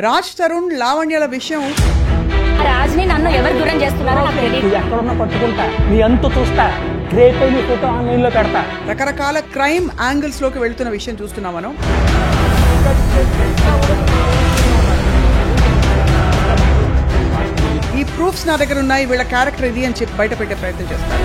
రాజ్ తరుణ్ లావణ్యల విషయం రాజ్ని నన్ను ఎవరు దూరం చేస్తున్నారో నాకు తెలియదు. ఎక్కడున్నా పట్టుకుంటా, నీ అంత చూస్తా, రేపే నీ ఫోటో ఆన్లైన్ లో పెడతా. రకరకాల క్రైమ్ యాంగిల్స్ లోకి వెళ్తున్న విషయం చూస్తున్నాం మనం. ఈ ప్రూఫ్స్ నా దగ్గర ఉన్నాయి, వీళ్ళ క్యారెక్టర్ ఇది అని చెప్పి బయట పెట్టే ప్రయత్నం చేస్తారు.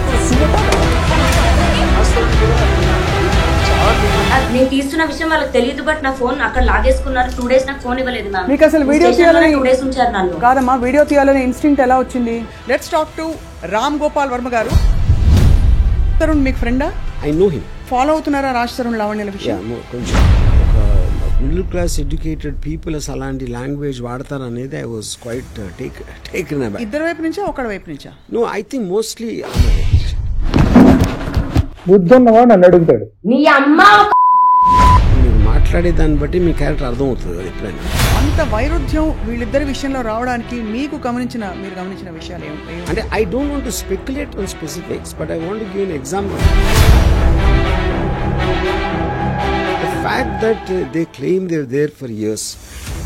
నేను తీస్తున్న విషయం వాళ్ళకి తెలియదు, బట్ నా ఫోన్ అక్కడ లాగేసుకున్నారు. 2 days నాకు ఫోన్ ఇవ్వలేదు మ్యామ్. మీకు అసలు వీడియో తీయాలని 2 days ఉంచారు నన్ను. కాదమ్మా, వీడియో తీయాలని ఇన్స్టింక్ట్ ఎలా వచ్చింది? Let's talk to Ram Gopal Varma గారు. తరుణ్ మీకు ఫ్రెండా? I know him. ఫాలో అవుతున్నారా రాజ్ తరుణ్ లావణ్యల విషయం? కొంచెం మిడిల్ క్లాస్ ఎడ్యుకేటెడ్ పీపుల్ అసలు అలాంటి లాంగ్వేజ్ వాడతారు అనేది I was quite taken about. ఇద్దరు వైపు నుంచా ఒకడి వైపు నుంచా? నో, ఐ థింక్ మోస్ట్లీ బుద్ధున్నవాడు నన్ను అడుగుతాడు. నీ అమ్మ మీరు మాట్లాడే దాన్ని బట్టి మీ క్యారెక్టర్ అర్థమవుతుంది కదా ఎప్పుడైనా. అంత వైరుధ్యం వీళ్ళిద్దరి విషయంలో రావడానికి మీరు గమనించిన విషయాలు ఏమిటి? అంటే I don't want to speculate on specifics, but I want to give an example. The fact that they claim they there for years,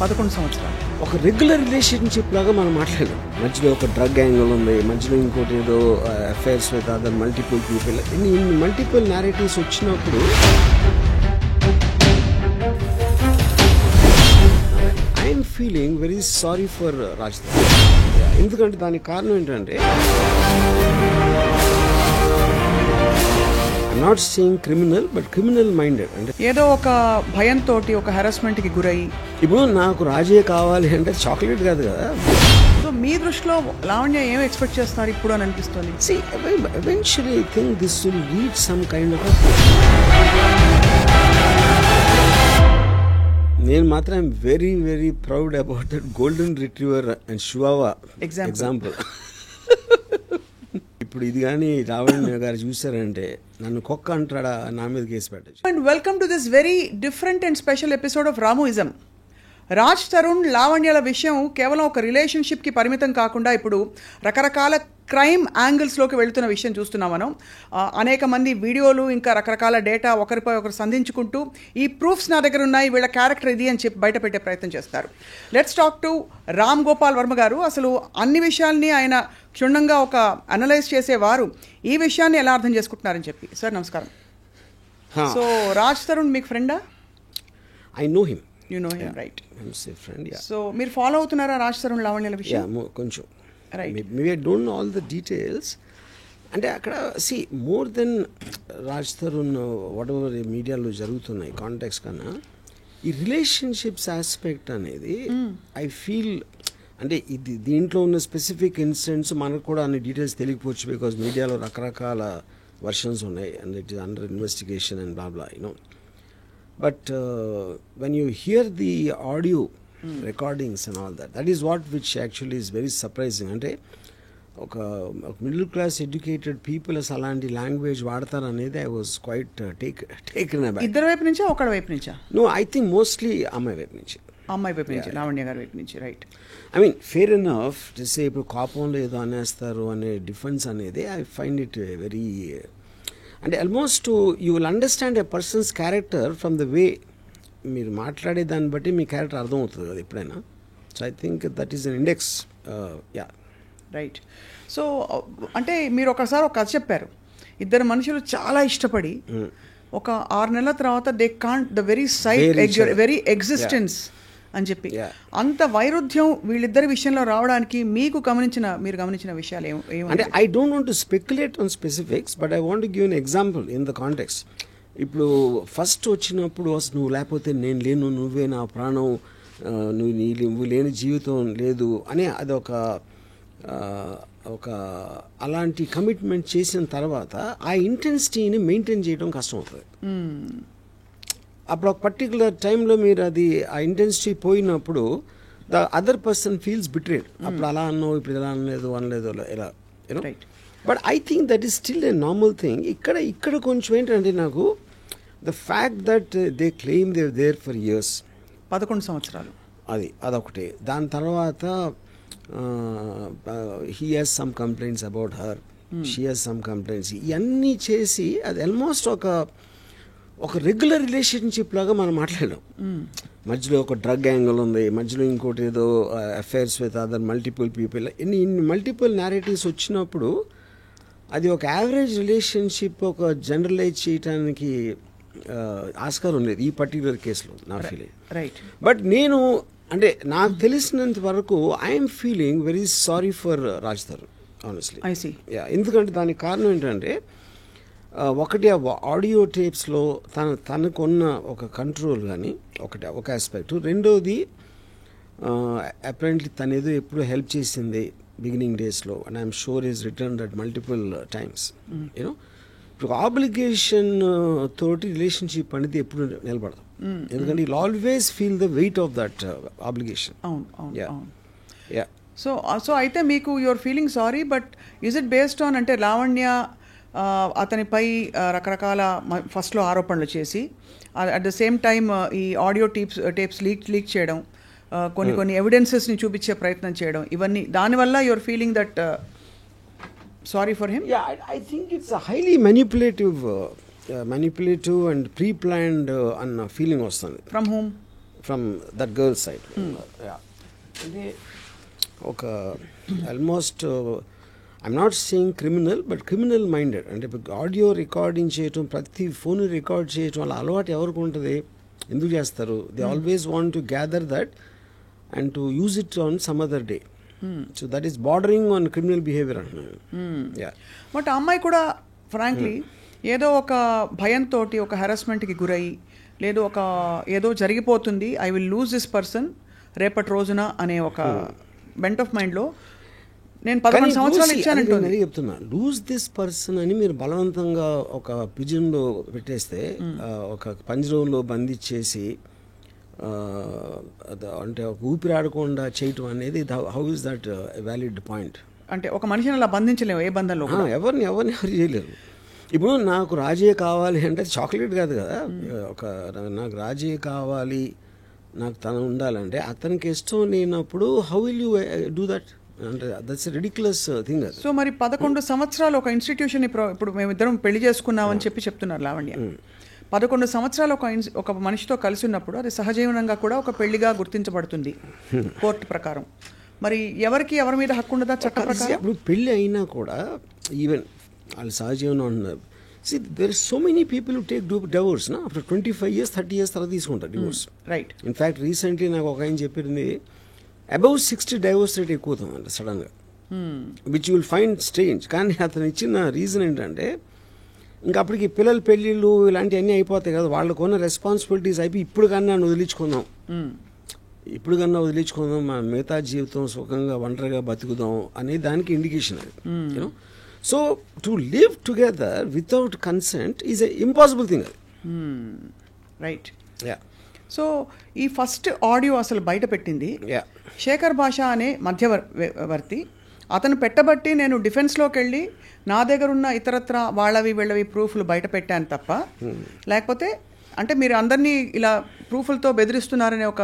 11 సంవత్సరాలు ఒక రెగ్యులర్ రిలేషన్షిప్ లాగా మనం మాట్లాడలేం. మధ్యలో ఒక డ్రగ్ యాంగిల్ ఉంది, మధ్యలో ఇంకోటి ఏదో affairs with other multiple people, ఇన్ని మల్టిపుల్ నారేటివ్స్ వచ్చినప్పుడు I'm feeling very sorry for Raj. ఎందుకంటే దానికి కారణం ఏంటంటే not saying criminal, but criminal minded. అంటే ఏదో ఒక భయంతో ఒక హెరాస్మెంట్ కి గురయ్యి, ఇప్పుడు నాకు రాజే కావాలి అంటే చాక్లెట్ కాదు కదా. సో మీ దృష్టిలో లావణ్య ఏం ఎక్స్పెక్ట్ చేస్తారు ఇప్పుడు అని అనిపిస్తుంది? See, eventually I think this will lead some kind of నేను మాత్రం I'm very very proud about that golden retriever and chihuahua example. ఇప్పుడు ఇది కానీ లావణ్య గారు చూసారంటే నన్ను కుక్క అంటాడా, నా మీద కేసు పెట్టచ్చు. And welcome to this very different and special episode of Ramuism. Raj Tarun లావణ్యల విషయం కేవలం ఒక రిలేషన్షిప్కి పరిమితం కాకుండా ఇప్పుడు రకరకాల క్రైమ్ యాంగిల్స్లోకి వెళుతున్న విషయం చూస్తున్నాం మనం. అనేక మంది వీడియోలు, ఇంకా రకరకాల డేటా ఒకరిపై ఒకరు సంధించుకుంటూ ఈ ప్రూఫ్స్ నా దగ్గర ఉన్నాయి, వీళ్ళ క్యారెక్టర్ ఇది అని చెప్పి బయట పెట్టే ప్రయత్నం చేస్తారు. Let's talk to Ram Gopal Varma గారు. అసలు అన్ని విషయాల్ని ఆయన క్షుణ్ణంగా ఒక అనలైజ్ చేసేవారు. ఈ విషయాన్ని ఎలా అర్థం చేసుకుంటున్నారని చెప్పి. సార్ నమస్కారం. సో రాజ్ తరుణ్ మీకు ఫ్రెండా? I know him. You know him, right? Friend. So మీరు ఫాలో అవుతున్నారా రాజ్ తరుణ్ లావణ్యల విషయం? కొంచెం. Right. Maybe I don't know all the details. అంటే అక్కడ see more than Raj Tarun whatever మీడియాలో జరుగుతున్నాయి కాంటాక్ట్స్ కన్నా ఈ రిలేషన్షిప్స్ ఆస్పెక్ట్ అనేది ఐ ఫీల్ అంటే ఇది దీంట్లో ఉన్న స్పెసిఫిక్ ఇన్సిడెంట్స్ మనకు కూడా అన్ని డీటెయిల్స్ తెలియకపోవచ్చు, బికాజ్ మీడియాలో రకరకాల వర్షన్స్ ఉన్నాయి and it is under investigation and blah blah you know. But when you here the audio recordings and all that is what which actually is very surprising. అంటే ఒక middle class educated people అసలు అలాంటి language వాడతారు అనేది I was quite taken about. ఇద్దరు వైపు నుంచా ఒకడి వైపు నుంచా? నో, ఐ థింక్ మోస్ట్లీ అమ్మాయి వైపు నుంచి. అమ్మాయి వైపు నుంచి, లావణ్య గారి వైపు నుంచి, right? I mean fair enough just ఇప్పుడు కోపంలో ఏదో అనేస్తారు అనే డిఫెన్స్ అనేది ఐ ఫైండ్ ఇట్ వెరీ, అంటే almost you will understand a persons character from the way మీరు మాట్లాడే దాన్ని బట్టి మీ క్యారెక్టర్ అర్థమవుతుంది కదా ఎప్పుడైనా. So I think that is an index. Right. So అంటే మీరు ఒకసారి ఒక కథ చెప్పారు. ఇద్దరు మనుషులు చాలా ఇష్టపడి ఒక 6 నెలల తర్వాత they can't the very sight very existence అని చెప్పి, అంత వైరుధ్యం వీళ్ళిద్దరి విషయంలో రావడానికి మీరు గమనించిన విషయాలు ఏమి? అంటే I don't want to speculate on specifics, but I want to give an example in the context. ఇప్పుడు ఫస్ట్ వచ్చినప్పుడు అసలు నువ్వు లేకపోతే నేను లేను, నువ్వే నా ప్రాణం, నువ్వు లేని జీవితం లేదు అని అదొక అలాంటి కమిట్మెంట్ చేసిన తర్వాత ఆ ఇంటెన్సిటీని మెయింటైన్ చేయడం కష్టం అవుతుంది. అప్పుడు ఒక పర్టికులర్ టైంలో మీరు అది ఆ ఇంటెన్సిటీ పోయినప్పుడు the other person feels betrayed. అప్పుడు అలా అన్నావు, ఇప్పుడు ఇలా అనలేదు ఇలా you know. But I think that is still a normal thing. ఇక్కడ కొంచెం ఏంటంటే నాకు the fact that they claim they there for years, 11 సంవత్సరాలు, అదొకటి. దాని తర్వాత he has some complaints about her, she has some complaints, ఇవన్నీ చేసి అది ఆల్మోస్ట్ ఒక ఒక రెగ్యులర్ రిలేషన్షిప్ లాగా మనం మాట్లాడాం. మధ్యలో ఒక డ్రగ్ యాంగిల్ ఉంది, మధ్యలో ఇంకోటి ఏదో affairs with other multiple people, ఇన్ని మల్టిపుల్ నేరేటివ్స్ వచ్చినప్పుడు అది ఒక యావరేజ్ రిలేషన్షిప్ ఒక జనరలైజ్ చేయడానికి ఆస్కారం లేదు ఈ పర్టికులర్ కేసులో నా ఫీలింగ్. రైట్. బట్ నేను అంటే నాకు తెలిసినంత వరకు I'm feeling very sorry for Raj Tarun honestly. I see. ఎందుకంటే దానికి కారణం ఏంటంటే ఒకటి ఆడియో టేప్స్లో తనకున్న ఒక కంట్రోల్ కానీ ఒక ఆస్పెక్ట్, రెండోది అపరెంట్లీ తను ఏదో ఎప్పుడు హెల్ప్ చేసింది బిగినింగ్ డేస్లో, and I'm sure is return that multiple times. You know ఇప్పుడు ఆబ్లిగేషన్ తోటి రిలేషన్షిప్ అనేది ఎప్పుడు నిలబడదు, ఎందుకంటే you always feel the weight of that obligation. So అయితే మీకు your feeling sorry, but is it based on అంటే లావణ్య అతనిపై రకరకాల ఫస్ట్లో ఆరోపణలు చేసి అట్ ద సేమ్ టైమ్ ఈ ఆడియో టేప్స్ లీక్ చేయడం, కొన్ని ఎవిడెన్సెస్ని చూపించే ప్రయత్నం చేయడం, ఇవన్నీ దానివల్ల your feeling that sorry for him? I think it's highly manipulative and pre planned అన్న ఫీలింగ్ వస్తుంది. From whom? From that girl side. అంటే ఒక almost I'm not saying criminal, but criminal minded. అంటే ఆడియో రికార్డింగ్ చేయటం, ప్రతి phone record చేయటం అలా అలవాటు ఎవరికి ఉంటుంది, ఎందుకు చేస్తారు? They always want to gather that and to use it on some other day. So that is bordering on criminal behaviour అంటున్నాను. బట్ ఆ అమ్మాయి కూడా ఫ్రాంక్లీ ఏదో ఒక భయంతో ఒక హెరాస్మెంట్కి గురయ్యి, లేదు ఒక ఏదో జరిగిపోతుంది, I will lose this person రేపటి రోజున అనే ఒక బెంట్ ఆఫ్ మైండ్లో నేను 11 సంవత్సరాలు ఇచ్చానంటే చెప్తున్నా. లూజ్ దిస్ పర్సన్ అని మీరు బలవంతంగా ఒక పిజన్లో పెట్టేస్తే, ఒక పంజరంలో బంధించేసి అంటే ఊపిరాడకుండా చేయటం అనేది how is that valid point? అంటే ఒక మనిషిని అలా బంధించలేము ఏ బంధంలో, ఎవరు చేయలేరు. ఇప్పుడు నాకు రాజే కావాలి అంటే చాక్లెట్ కాదు కదా, నాకు రాజే కావాలి, నాకు తను ఉండాలంటే అతనికి ఇష్టం లేనప్పుడు how will you do that? అంటే దట్స్ రిడిక్యులస్ థింగ్. సో మరి 11 సంవత్సరాలు ఒక ఇన్స్టిట్యూషన్, ఇప్పుడు మేమిద్దరం పెళ్లి చేసుకున్నామని చెప్తున్నారు లావణ్య. 11 సంవత్సరాలు ఒక మనిషితో కలిసి ఉన్నప్పుడు అది సహజీవనంగా కూడా ఒక పెళ్లిగా గుర్తించబడుతుంది కోర్టు ప్రకారం. మరి ఎవరి మీద హక్కు ఉండదా చట్ట ప్రకారం? ఇప్పుడు పెళ్లి అయినా కూడా ఈవెన్ వాళ్ళు సహజీవనం అంటున్నారు. See, there are so many people who take divorce, na? After 25 years, 30 years తర్వాత తీసుకుంటారు divorce. Right. In fact, recently నాకు ఒక ఆయన చెప్పింది above 60 divorce rate ఎక్కువ అవుతుందంట సడన్గా, which you will find strange. కానీ అతను ఇచ్చిన రీజన్ ఏంటంటే ఇంకా అప్పటికి పిల్లల పెళ్ళిళ్ళు ఇలాంటివన్నీ అయిపోతాయి కదా, వాళ్ళకు ఉన్న రెస్పాన్సిబిలిటీస్ అయిపోయి ఇప్పుడు కన్నా వదిలించుకుందాం, మన మిగతా జీవితం సుఖంగా ఒంటరిగా బతుకుదాం అనే దానికి ఇండికేషన్ అది. You know, so to live together without consent is a impossible thing అది. రైట్. సో ఈ ఫస్ట్ ఆడియో అసలు బయట పెట్టింది శేఖర్ భాష అనే మధ్యవర్తి. అతను పెట్టబట్టి నేను డిఫెన్స్లోకి వెళ్ళి నా దగ్గర ఉన్న ఇతరత్ర వీళ్ళవి ప్రూఫ్లు బయట పెట్టాను తప్ప, లేకపోతే అంటే మీరు అందరినీ ఇలా ప్రూఫ్లతో బెదిరిస్తున్నారనే ఒక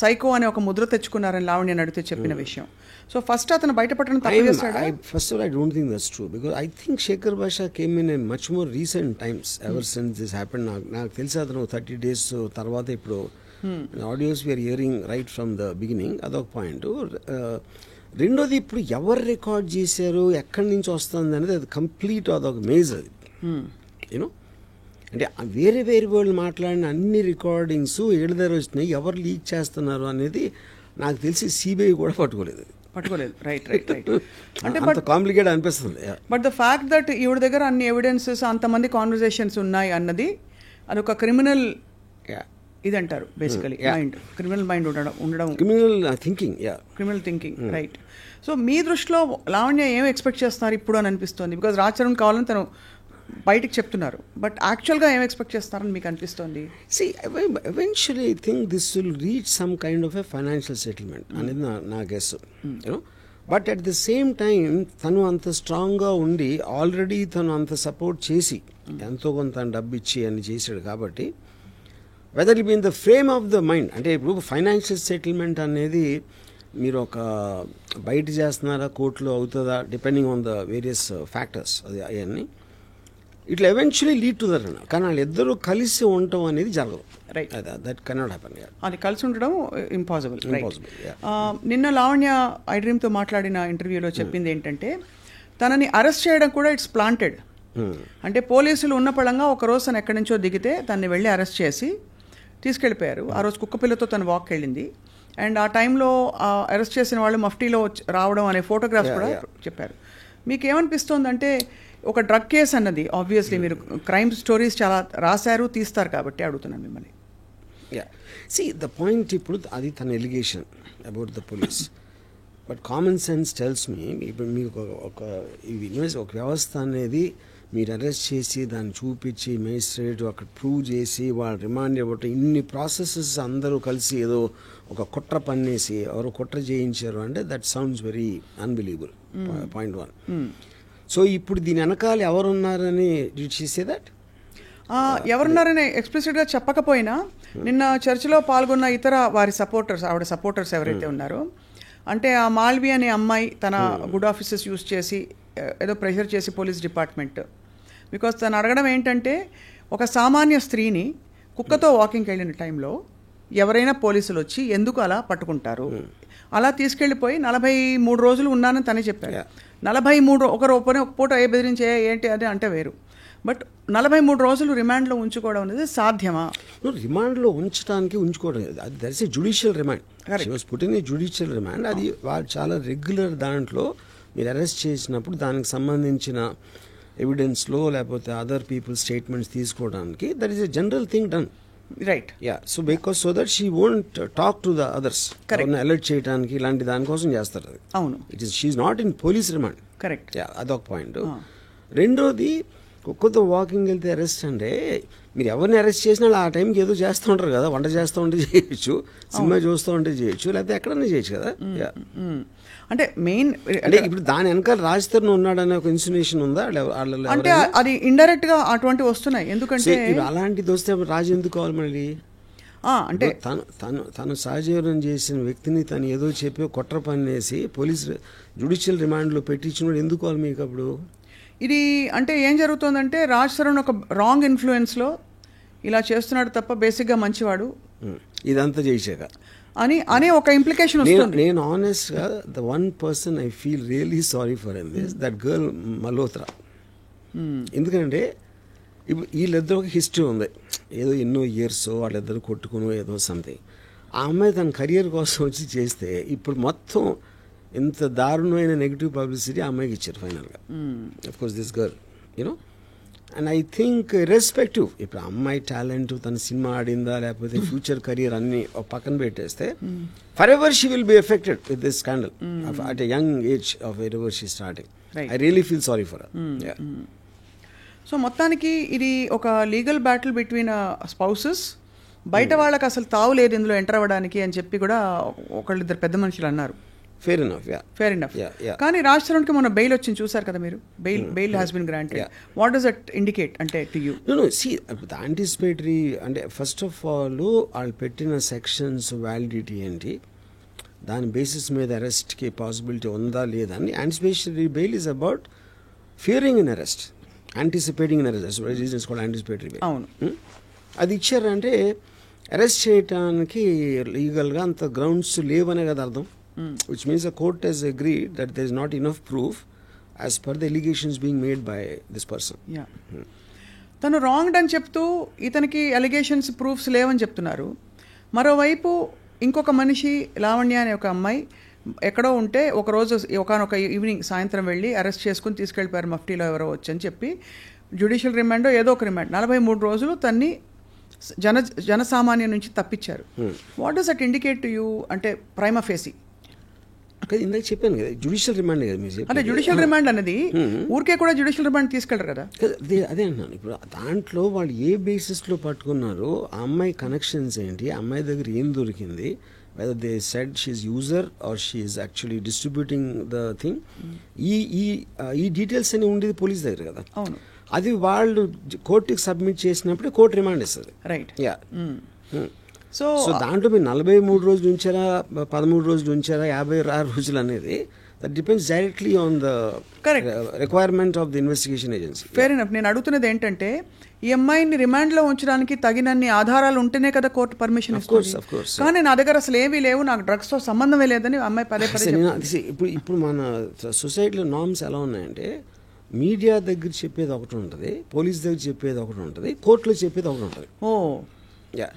సైకో అనే ఒక ముద్ర తెచ్చుకున్నారని లావణ్య నడితే చెప్పిన విషయం. సో ఫస్ట్ అతను బయటపడడం తప్పు చేస్తాడా? First of all, I don't think that's true, because I think Shekhar Basha came in a much more recent times, ever since this happened. నాకు తెలిసి అతను 30 days తర్వాత ఇప్పుడు audios we're hearing right from the beginning, అదొక point. రెండోది ఇప్పుడు ఎవరు record చేశారు, ఎక్కడి నుంచి వస్తుంది అనేది అది కంప్లీట్ అదొక మేజ్ అది. యూనో, అంటే వేరే వాళ్ళు మాట్లాడిన అన్ని రికార్డింగ్స్ ఏడు దగ్గర వచ్చినాయి, ఎవరు లీక్ చేస్తున్నారు అనేది నాకు తెలిసి సిబిఐ కూడా పట్టుకోలేదు. రైట్. అంటే కాంప్లికేట్ అనిపిస్తుంది. బట్ ద ఫ్యాక్ట్ దట్ ఈవిడ దగ్గర అన్ని ఎవిడెన్సెస్, అంతమంది కాన్వర్జేషన్స్ ఉన్నాయి అన్నది అదొక క్రిమినల్ ఇదంటారు బేసికలీ. మైండ్, క్రిమినల్ మైండ్ ఉండడం, క్రిమినల్ థింకింగ్. రైట్. సో మీ దృష్టిలో లావణ్య ఏం ఎక్స్పెక్ట్ చేస్తున్నారు ఇప్పుడు అని అనిపిస్తుంది? బికాజ్ రాజ్ తరుణ్ కావాలని తను బయటికి చెప్తున్నారు, బట్ యాక్చువల్గా ఏం ఎక్స్పెక్ట్ చేస్తారని మీకు అనిపిస్తుంది? Eventually I think this will reach some kind of a financial settlement అనేది నా guess. You know, but at the same time తను అంత స్ట్రాంగ్గా ఉండి ఆల్రెడీ తను అంత సపోర్ట్ చేసి ఎంతో కొంత డబ్బు ఇచ్చి అని చేశాడు కాబట్టి, whether it be in the frame of the mind, అంటే ఇప్పుడు ఫైనాన్షియల్ సెటిల్మెంట్ అనేది మీరు ఒక బయట చేస్తున్నారా, కోర్టులో అవుతుందా, depending on the various factors, అది అవన్నీ it will eventually lead to that అన్న. కానీ వాళ్ళిద్దరూ కలిసి ఉండటం అనేది జరగదు. Right, that cannot happen. అది కలిసి ఉండడం ఇంపాసిబుల్. Impossible, నిన్న లావణ్య ఐ డ్రీమ్తో మాట్లాడిన ఇంటర్వ్యూలో చెప్పింది ఏంటంటే తనని అరెస్ట్ చేయడం కూడా ఇట్స్ ప్లాంటెడ్. అంటే పోలీసులు ఉన్న పళంగా ఒకరోజు తను ఎక్కడి నుంచో దిగితే తనని వెళ్ళి అరెస్ట్ చేసి తీసుకెళ్ళిపోయారు. ఆ రోజు కుక్కపిల్లతో తను వాక్ వెళ్ళింది. అండ్ ఆ టైంలో అరెస్ట్ చేసిన వాళ్ళు మఫ్టీలో రావడం అనే ఫోటోగ్రాఫ్స్ కూడా చెప్పారు. మీకు ఏమనిపిస్తోందంటే ఒక డ్రగ్ కేసు అన్నది ఆబ్వియస్లీ మీరు క్రైమ్ స్టోరీస్ చాలా రాశారు, తీస్తారు కాబట్టి అడుగుతున్నాను మిమ్మల్ని. See, the point ఇప్పుడు అది తన allegation about the police. But common sense tells me, ఇప్పుడు మీకు ఒక వ్యవస్థ అనేది మీరు అరెస్ట్ చేసి దాన్ని చూపించి మేజిస్ట్రేట్ అక్కడ ప్రూవ్ చేసి వాళ్ళు రిమాండ్ ఇవ్వటం, ఇన్ని ప్రాసెసెస్ అందరూ కలిసి ఏదో ఒక కుట్ర పన్నేసి ఎవరో కుట్ర చేయించారు అంటే that sounds very unbelievable. Point 1. So ఇప్పుడు దీని వెనకాల ఎవరున్నారని చూసే దట్ ఎవరున్నారని ఎక్స్ప్లిసిట్గా చెప్పకపోయినా నిన్న చర్చలో పాల్గొన్న ఇతర వారి సపోర్టర్స్, ఆవిడ సపోర్టర్స్ ఎవరైతే ఉన్నారో, అంటే ఆ మాల్వి అనే అమ్మాయి తన గుడ్ ఆఫీసెస్ యూజ్ చేసి ఏదో ప్రెషర్ చేసి పోలీస్ డిపార్ట్మెంట్, బికాస్ తను అడగడం ఏంటంటే ఒక సామాన్య స్త్రీని కుక్కతో వాకింగ్కి వెళ్ళిన టైంలో ఎవరైనా పోలీసులు వచ్చి ఎందుకు అలా పట్టుకుంటారు, అలా తీసుకెళ్ళిపోయి 43 రోజులు ఉన్నానని తనే చెప్పారు. 43 ఒక పూట ఏ బెదిరించే ఏంటి అది అంటే వేరు, బట్ 43 రోజులు రిమాండ్లో ఉంచుకోవడం అనేది సాధ్యమా? రిమాండ్లో ఉంచుకోవడం that is a judicial remand. పుట్టిన జ్యుడిషియల్ రిమాండ్ అది వాళ్ళు చాలా రెగ్యులర్. దాంట్లో మీరు అరెస్ట్ చేసినప్పుడు దానికి సంబంధించిన ఎవిడెన్స్లో లేకపోతే అదర్ పీపుల్ స్టేట్మెంట్స్ తీసుకోవడానికి that is a general thing done. Right, so because so that she won't talk to the others, alert చేయడానికి ఇలాంటి దానికోసం చేస్తారు అది. అవును, it is she's not in police remand. Correct, అదొక పాయింట్. రెండోది కుక్కతో వాకింగ్ వెళ్తే అరెస్ట్ అంటే మీరు ఎవరిని అరెస్ట్ చేసినా ఆ టైంకి ఏదో చేస్తూ ఉంటారు కదా, వంట చేస్తూ ఉంటే చేయొచ్చు, సినిమా చూస్తూ ఉంటే చేయొచ్చు, లేకపోతే ఎక్కడన్నా చేయొచ్చు కదా. అంటే మెయిన్ అంటే ఇప్పుడు దాని వెనకాల రాజ్ తరుణ్ ఉన్నాడనే ఒక ఇన్సినేషన్ ఉందా? అంటే అది ఇండైరెక్ట్ గా అటువంటి వస్తున్నాయి. ఎందుకంటే అలాంటిది వస్తే రాజు ఎందుకు కావాలి మళ్ళీ? అంటే తను సహజీవనం చేసిన వ్యక్తిని తను ఏదో చెప్పి కుట్ర పన్నేసి పోలీస్ జ్యుడిషియల్ రిమాండ్లో పెట్టించినప్పుడు ఎందుకు కావాలి మీకు అప్పుడు? ఇది అంటే ఏం జరుగుతుందంటే రాజ్ తరుణ్ ఒక రాంగ్ ఇన్ఫ్లుయెన్స్లో ఇలా చేస్తున్నాడు తప్ప బేసిక్గా మంచివాడు ఇదంతా చేసాక అనే ఒక ఇంప్లికేషన్ వస్తుంది. నేను ఆనెస్ట్గా the one person I feel really sorry for in this that girl Malhotra. ఎందుకంటే ఇప్పుడు వీళ్ళిద్దరు ఒక హిస్టరీ ఉంది, ఏదో ఎన్నో ఇయర్స్ వాళ్ళిద్దరు కొట్టుకుని ఏదో సంథింగ్. ఆ అమ్మాయి తన కెరియర్ కోసం వచ్చి చేస్తే ఇప్పుడు మొత్తం ఎంత దారుణమైన నెగిటివ్ పబ్లిసిటీ ఆ అమ్మాయికి ఇచ్చారు ఫైనల్గా. Of course this girl you know, and I think respective ఇప్పుడు అమ్మాయి టాలెంట్ తన సినిమా ఆడిందా లేకపోతే ఫ్యూచర్ కెరియర్ అన్ని పక్కన పెట్టేస్తే for ever she will be affected with this scandal at a young age of ever she starting. I really feel sorry for her. So మొత్తానికి ఇది ఒక లీగల్ బ్యాటిల్ బిట్వీన్ స్పౌసెస్. బయట వాళ్ళకి అసలు తావు లేదు ఇందులో ఎంటర్ అవ్వడానికి అని చెప్పి కూడా ఒకళ్ళిద్దరు పెద్ద మనుషులు అన్నారు. Fair enough. కానీ రాజ్ తరుణ్కి మొన్న బెయిల్ వచ్చింది చూసారు కదా మీరు, bail has been granted. What does that indicate అంటే టు యూ? సీ యాంటిసిపేటరీ అంటే ఫస్ట్ ఆఫ్ ఆల్ వాళ్ళు పెట్టిన సెక్షన్స్ వ్యాలిడిటీ ఏంటి, దాని బేసిస్ మీద అరెస్ట్కి పాసిబిలిటీ ఉందా లేదా అని. Anticipatory bail is about Fearing in arrest, anticipating in arrest, reasons కూడా యాంటిసిపేటరీ బెయిల్. అవును, అది ఇచ్చారంటే అరెస్ట్ చేయడానికి లీగల్గా అంత గ్రౌండ్స్ లేవనే కదా అర్థం. Which means the court has agreed that there is not enough proof as per the allegations being made by this person. తను రాంగ్డ్ అని చెప్తూ ఇతనికి అలిగేషన్స్ ప్రూఫ్స్ లేవని చెప్తున్నారు. మరోవైపు ఇంకొక మనిషి లావణ్య అనే ఒక అమ్మాయి ఎక్కడో ఉంటే ఒకరోజు ఒకనొక ఈవినింగ్ సాయంత్రం వెళ్ళి అరెస్ట్ చేసుకుని తీసుకెళ్ళిపోయారు మఫ్టీలో ఎవరో వచ్చని చెప్పి జ్యుడిషియల్ రిమాండో ఏదో ఒక రిమాండ్ 43 రోజులు తన్ని జనసామాన్యం నుంచి తప్పించారు. What does that indicate to you అంటే ప్రైమా ఫేసి? ఇందాక చెప్పాను కదా జ్యుడిషియల్ రిమాండ్ కదా మీరు. అంటే జ్యుడిషియల్ రిమాండ్ అనేది ఊరికే కూడా జ్యుడిషియల్ రిమాండ్ తీసుకెళ్ళరు కదా. అదే అంటున్నాను. ఇప్పుడు దాంట్లో వాళ్ళు ఏ బేసిస్లో పట్టుకున్నారో, ఆ అమ్మాయి కనెక్షన్స్ ఏంటి, ఆ అమ్మాయి దగ్గర ఏం దొరికింది, whether they said she's user or she is actually distributing the thing, ఈ డీటెయిల్స్ అని ఉండేది పోలీస్ దగ్గర కదా. అవును, అది వాళ్ళు కోర్టుకి సబ్మిట్ చేసినప్పుడు కోర్టు రిమాండ్ ఇస్తుంది. రైట్. సో దాంట్లో మీరు 43 రోజులు ఉంచారా, 13 రోజులు ఉంచారా, 56 రోజులు అనేది that depends directly on the requirement of the investigation agency. Fair enough. నేను అడుగుతున్నది ఏంటంటే ఈ అమ్మాయిని రిమాండ్లో ఉంచడానికి తగినన్ని ఆధారాలు ఉంటేనే కదా కోర్టు పర్మిషన్ ఇస్తుంది. కానీ నా దగ్గర అసలు ఏమీ లేవు, నాకు డ్రగ్స్తో సంబంధమే లేదని అమ్మాయి పదే పదే. ఇప్పుడు మన సొసైటీలో నార్మ్స్ ఎలా ఉన్నాయంటే మీడియా దగ్గర చెప్పేది ఒకటి ఉంటుంది, పోలీస్ దగ్గర చెప్పేది ఒకటి ఉంటుంది, కోర్టులో చెప్పేది ఒకటి ఉంటుంది. యా.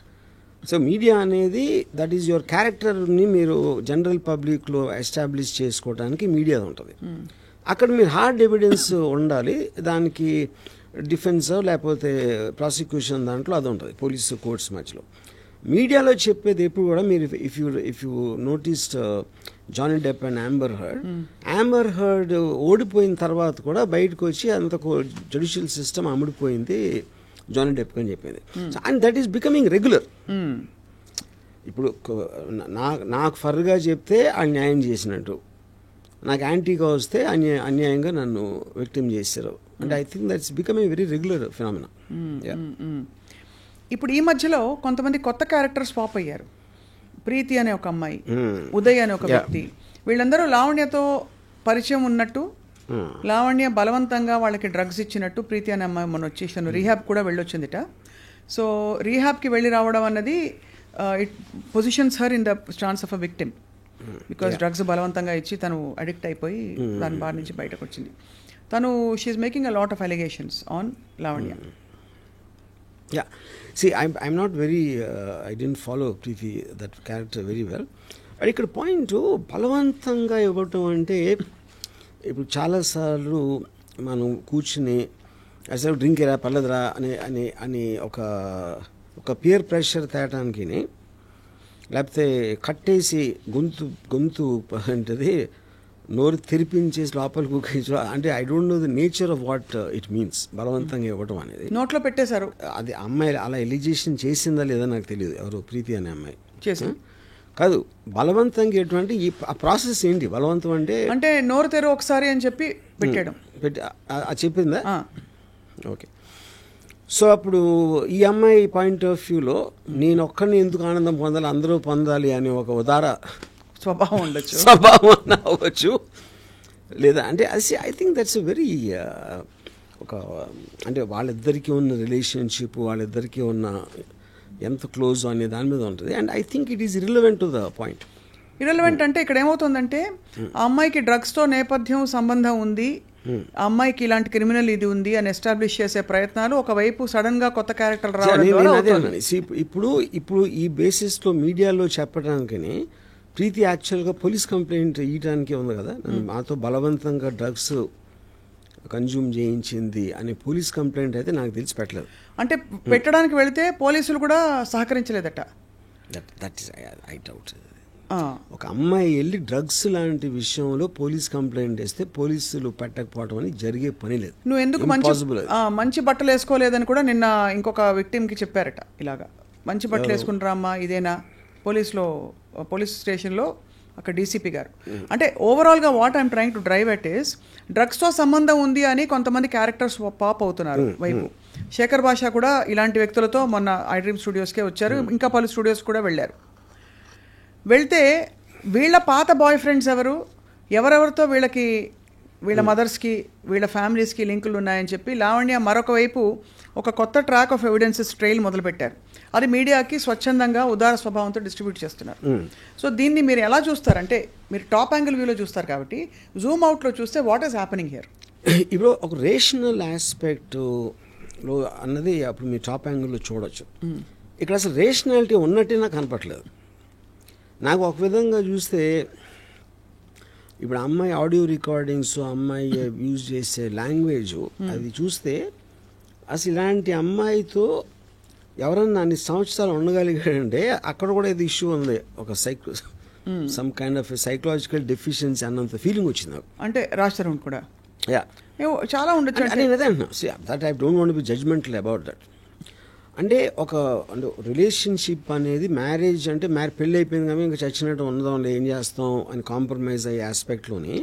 సో మీడియా అనేది దట్ ఈస్ యువర్ క్యారెక్టర్ని మీరు జనరల్ పబ్లిక్లో ఎస్టాబ్లిష్ చేసుకోవడానికి మీడియా ఉంటుంది. అక్కడ మీరు హార్డ్ ఎవిడెన్స్ ఉండాలి, దానికి డిఫెన్స్ లేకపోతే ప్రాసిక్యూషన్ దాంట్లో అది ఉంటుంది పోలీసు కోర్ట్స్ మధ్యలో. మీడియాలో చెప్పేది ఎప్పుడు కూడా మీరు if you noticed Johnny Depp and Amber Heard ఓడిపోయిన తర్వాత కూడా బయటకు వచ్చి అంత జ్యుడిషియల్ సిస్టమ్ అమ్ముడిపోయింది జానీ డెప్ అని చెప్పింది. And that is becoming regular. ఇప్పుడు నాకు ఫర్గా చెప్తే ఆ న్యాయం చేసినట్టు, నాకు యాంటీగా వస్తే అన్యాయంగా నన్ను విక్టిమ్ చేశారు. And I think that's becoming very regular phenomena. ఇప్పుడు ఈ మధ్యలో కొంతమంది కొత్త క్యారెక్టర్స్ పాప్ అయ్యారు. ప్రీతి అనే ఒక అమ్మాయి, ఉదయ్ అనే ఒక వ్యక్తి, వీళ్ళందరూ లావణ్యతో పరిచయం ఉన్నట్టు, లావణ్య బలవంతంగా వాళ్ళకి డ్రగ్స్ ఇచ్చినట్టు ప్రీతి అనే అమ్మాయి మొన్న వచ్చేసాను రీహాబ్ కూడా వెళ్ళొచ్చిందిట. సో రీహాబ్కి వెళ్ళి రావడం అన్నది it positions her in the stance of a victim, because drugs బలవంతంగా ఇచ్చి తను అడిక్ట్ అయిపోయి దాని బారి నుంచి బయటకు వచ్చింది. తను she is making a lot of allegations on Lavanya. Yeah. See, I'm not very, I didn't follow Preeti, that character very well. And ఇక్కడ పాయింట్ బలవంతంగా ఇవ్వటం అంటే ఇప్పుడు చాలాసార్లు మనం కూర్చుని అసలు డ్రింక్ ఎరా పర్లేదురా అని ఒక పియర్ ప్రెషర్ తేటానికి, లేకపోతే కట్టేసి గొంతు ఏంటది నోరు తెరిపించేసి లోపల కూర్చో అంటే I don't know the nature of what it means బలవంతంగా ఇవ్వటం అనేది. నోట్లో పెట్టేశారు. అది అమ్మాయి అలా ఎలిగేషన్ చేసిందా లేదా నాకు తెలియదు, ఎవరు ప్రీతి అనే అమ్మాయి చేసి కాదు. బలవంతంగా ఎటువంటి ఆ ప్రాసెస్ ఏంటి? బలవంతం అంటే నోరు తెరు ఒకసారి అని చెప్పి పెట్టాడు, చెప్పిందా? ఓకే. సో అప్పుడు ఈ అమ్మాయి పాయింట్ ఆఫ్ వ్యూలో నేను ఒక్కరిని ఎందుకు ఆనందం పొందాలి, అందరూ పొందాలి అనే ఒక ఉదార స్వభావం ఉండొచ్చు, స్వభావం అవ్వచ్చు. లేదా అంటే అది ఐ థింక్ దట్స్ వెరీ ఒక అంటే వాళ్ళిద్దరికీ ఉన్న రిలేషన్షిప్, వాళ్ళిద్దరికీ ఉన్న ఎంత క్లోజ్ అనే దాని మీద ఉంటుంది. And I think it is irrelevant to the point. Irrelevant అంటే ఇక్కడ ఏమవుతుందంటే ఆ అమ్మాయికి డ్రగ్స్తో నేపథ్యం సంబంధం ఉంది, ఆ అమ్మాయికి ఇలాంటి క్రిమినల్ ఇది ఉంది అని ఎస్టాబ్లిష్ చేసే ప్రయత్నాలు ఒకవైపు సడన్ గా కొత్త క్యారెక్టర్ రావడం. ఇప్పుడు ఈ బేసిస్లో మీడియాలో చెప్పడానికని ప్రీతి యాక్చువల్గా పోలీస్ కంప్లైంట్ ఇవ్వడానికి ఉంది కదా, మాతో బలవంతంగా డ్రగ్స్ కన్జ్యూమ్ చేయించింది అనే పోలీస్ కంప్లైంట్ అయితే నాకు తెలిసి పెట్టలేదు. అంటే పెట్టడానికి వెళితే పోలీసులు కూడా సహకరించలేదట. That is I doubt. ఒక అమ్మాయి వెళ్ళి డ్రగ్స్ లాంటి విషయంలో పోలీస్ కంప్లైంట్ వేస్తే పోలీసులు పెట్టకపోవడం అని జరిగే పని లేదు. నువ్వు ఎందుకు మంచి బట్టలు వేసుకోలేదని కూడా నిన్న ఇంకొక విక్టిమ్కి చెప్పారట. ఇలాగా మంచి బట్టలు వేసుకుంటారా అమ్మా ఇదేనా, పోలీస్ స్టేషన్లో అక్కడ డీసీపీ గారు. అంటే ఓవరాల్గా what I'm trying to drive at is డ్రగ్స్తో సంబంధం ఉంది అని కొంతమంది క్యారెక్టర్స్ పాప్ అవుతున్నారు వైపు. శేఖర్ భాష కూడా ఇలాంటి వ్యక్తులతో మొన్న ఐ డ్రీమ్ స్టూడియోస్కే వచ్చారు, ఇంకా పలు స్టూడియోస్ కూడా వెళ్ళారు. వెళ్తే వీళ్ళ పాత బాయ్ ఫ్రెండ్స్ ఎవరెవరితో వీళ్ళ మదర్స్కి వీళ్ళ ఫ్యామిలీస్కి లింకులు ఉన్నాయని చెప్పి లావణ్య మరొక వైపు ఒక కొత్త ట్రాక్ ఆఫ్ ఎవిడెన్సెస్ ట్రైల్ మొదలుపెట్టారు. అది మీడియాకి స్వచ్ఛందంగా ఉదార స్వభావంతో డిస్ట్రిబ్యూట్ చేస్తున్నారు. సో దీన్ని మీరు ఎలా చూస్తారంటే మీరు టాప్ యాంగిల్ వ్యూలో చూస్తారు కాబట్టి జూమ్ అవుట్లో చూస్తే వాట్ ఈస్ హ్యాపెనింగ్ హియర్? ఇప్పుడు ఒక రేషనల్ ఆస్పెక్ట్లో అన్నది అప్పుడు మీ టాప్ యాంగిల్లో చూడొచ్చు. ఇక్కడ అసలు రేషనాలిటీ ఉన్నట్టే నాకు కనపట్లేదు. నాకు ఒక విధంగా చూస్తే ఇప్పుడు అమ్మాయి ఆడియో రికార్డింగ్స్, అమ్మాయి యూజ్ చేసే లాంగ్వేజ్ అది చూస్తే అసలు ఇలాంటి అమ్మాయితో ఎవరన్నా అన్ని సంవత్సరాలు ఉండగలిగాడంటే అక్కడ కూడా ఇది ఇష్యూ ఉంది, ఒక some kind of psychological deficiency అన్నంత ఫీలింగ్ వచ్చింది నాకు. అంటే రాజ్ తరుణ్ కూడా చాలా ఉండొచ్చు. That I don't want be judgemental about that. అంటే అంటే రిలేషన్షిప్ అనేది మ్యారేజ్ అంటే పెళ్ళి అయిపోయింది కానీ ఇంకా చచ్చినట్టు ఉండదాం ఏం చేస్తాం అని కాంప్రమైజ్ అయ్యే ఆస్పెక్ట్లోని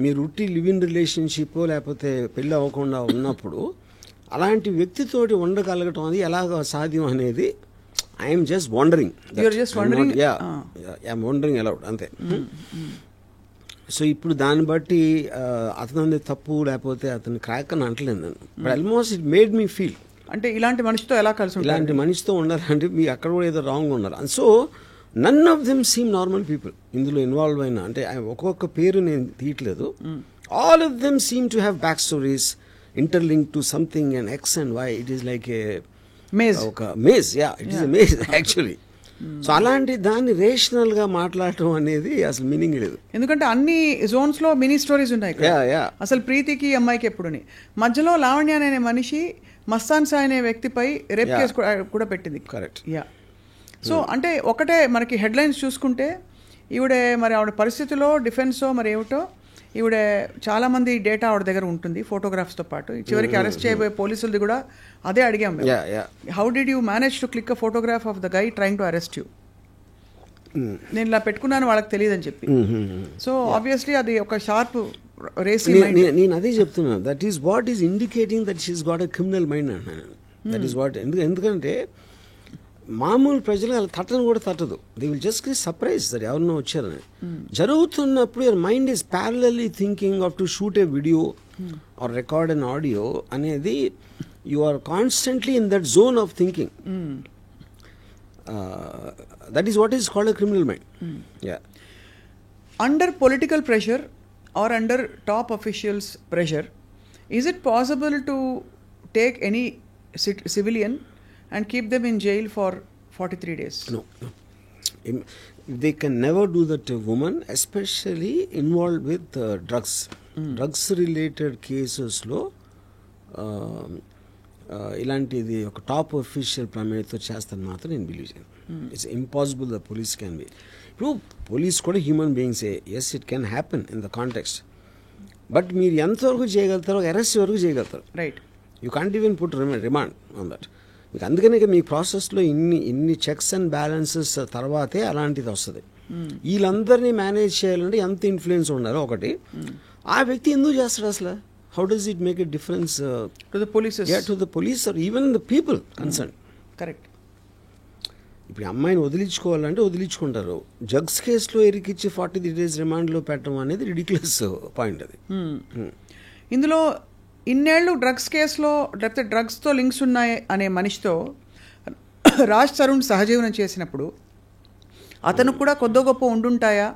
మీరు ఉట్టి లివ్ ఇన్ రిలేషన్షిప్ లేకపోతే పెళ్ళి అవ్వకుండా ఉన్నప్పుడు అలాంటి వ్యక్తితోటి ఉండగలగటం అది ఎలాగ సాధ్యం అనేది I'm just wondering. I'm wondering allowed అంతే. సో ఇప్పుడు దాన్ని బట్టి అతని తప్పు లేకపోతే అతని క్రాక్ అని అంటలేదు నేను, but almost it made me feel అంటే ఇలాంటి మనిషితో ఎలా కలిసి ఉంటారు? ఇలాంటి మనిషితో ఉండాలంటే మీ అక్కడ కూడా ఏదో రాంగ్ ఉన్నారు. And so none of them seem normal people ఇందులో ఇన్వాల్వ్ అయినా, అంటే ఒక్కొక్క పేరు నేను తీయట్లేదు, all of them seem to have back stories interlink to something and X and Y. It is like a ఒక maze, it is a maze actually. So అలాంటి దాన్ని రేషనల్గా మాట్లాడటం అనేది అసలు మీనింగ్ లేదు, ఎందుకంటే అన్ని జోన్స్లో మినీ స్టోరీస్ ఉన్నాయి ఇక్కడ. అసలు ప్రీతికి అమ్మాయికి ఎప్పుడుని మధ్యలో లావణ్య అనే మనిషి మస్తాన్ సాయి అనే వ్యక్తిపై రేప్ కేసు కూడా పెట్టింది. కరెక్ట్. సో అంటే ఒకటే మనకి హెడ్లైన్స్ చూసుకుంటే ఆవిడ పరిస్థితిలో డిఫెన్సో మరి ఏమిటో ఈవిడ చాలామంది డేటా ఆవిడ దగ్గర ఉంటుంది ఫోటోగ్రాఫ్స్తో పాటు. చివరికి అరెస్ట్ చేయబోయే పోలీసులది కూడా అదే అడిగాం, how did you manage to click a photograph of the guy trying to arrest you. నేను ఇలా పెట్టుకున్నాను వాళ్ళకి తెలియదని చెప్పి. సో ఆబ్వియస్లీ అది ఒక షార్ప్ రేస్. నేను అదే చెప్తున్నా, that is what is indicating that she's got a criminal mind అంటున్నాను. That is what. ఎందుకంటే మామూలు ప్రజలు అలా తట్టను కూడా తట్టదు, they will just get surprise that ఎవరినో వచ్చారని. జరుగుతున్నప్పుడు your mind is parallelly thinking of to shoot a video or record an audio అనేది, you are constantly in that zone of thinking. That is what is called a criminal mind. Under political pressure or under top officials' pressure, is it possible to take any civilian and keep them in jail for 43 days? No. They can never do that to a woman, especially involved with drugs. Drugs related cases lo ఇలాంటిది ఒక top official ప్రమేయంతో చేస్తాను మాత్రం నేను believe చేయను. It's impossible the police can be. ఇప్పుడు police కూడా human బీయింగ్సే, yes it can happen in the context, but మీరు ఎంతవరకు చేయగలుగుతారో అరెస్ట్ వరకు చేయగలుగుతారు. Right. You can't even put remand on that. మీకు అందుకనే మీ ప్రాసెస్లో ఇన్ని చెక్స్ అండ్ బ్యాలెన్సెస్ తర్వాతే అలాంటిది వస్తుంది. వీళ్ళందరినీ మేనేజ్ చేయాలంటే ఎంత ఇన్ఫ్లుయెన్స్ ఉండాలో ఒకటి. ఆ వ్యక్తి ఎందుకు చేస్తాడు అసలు? How does it make a difference to the police? Yeah, to the police or even the people concerned. Correct. ఇప్పుడు అమ్మాయిని వదిలించుకోవాలంటే వదిలించుకుంటారు. డ్రగ్స్ కేసులో ఇరికిచ్చి 43 days రిమాండ్లో పెట్టడం అనేది రిడిక్యులస్ పాయింట్ అది. ఇందులో ఇన్నేళ్ళు డ్రగ్స్ కేసులో లేకపోతే డ్రగ్స్తో లింక్స్ ఉన్నాయి అనే మనిషితో రాజ్ తరుణ్ సహజీవనం చేసినప్పుడు అతను కూడా కొద్దో గొప్ప ఉండుంటాయా,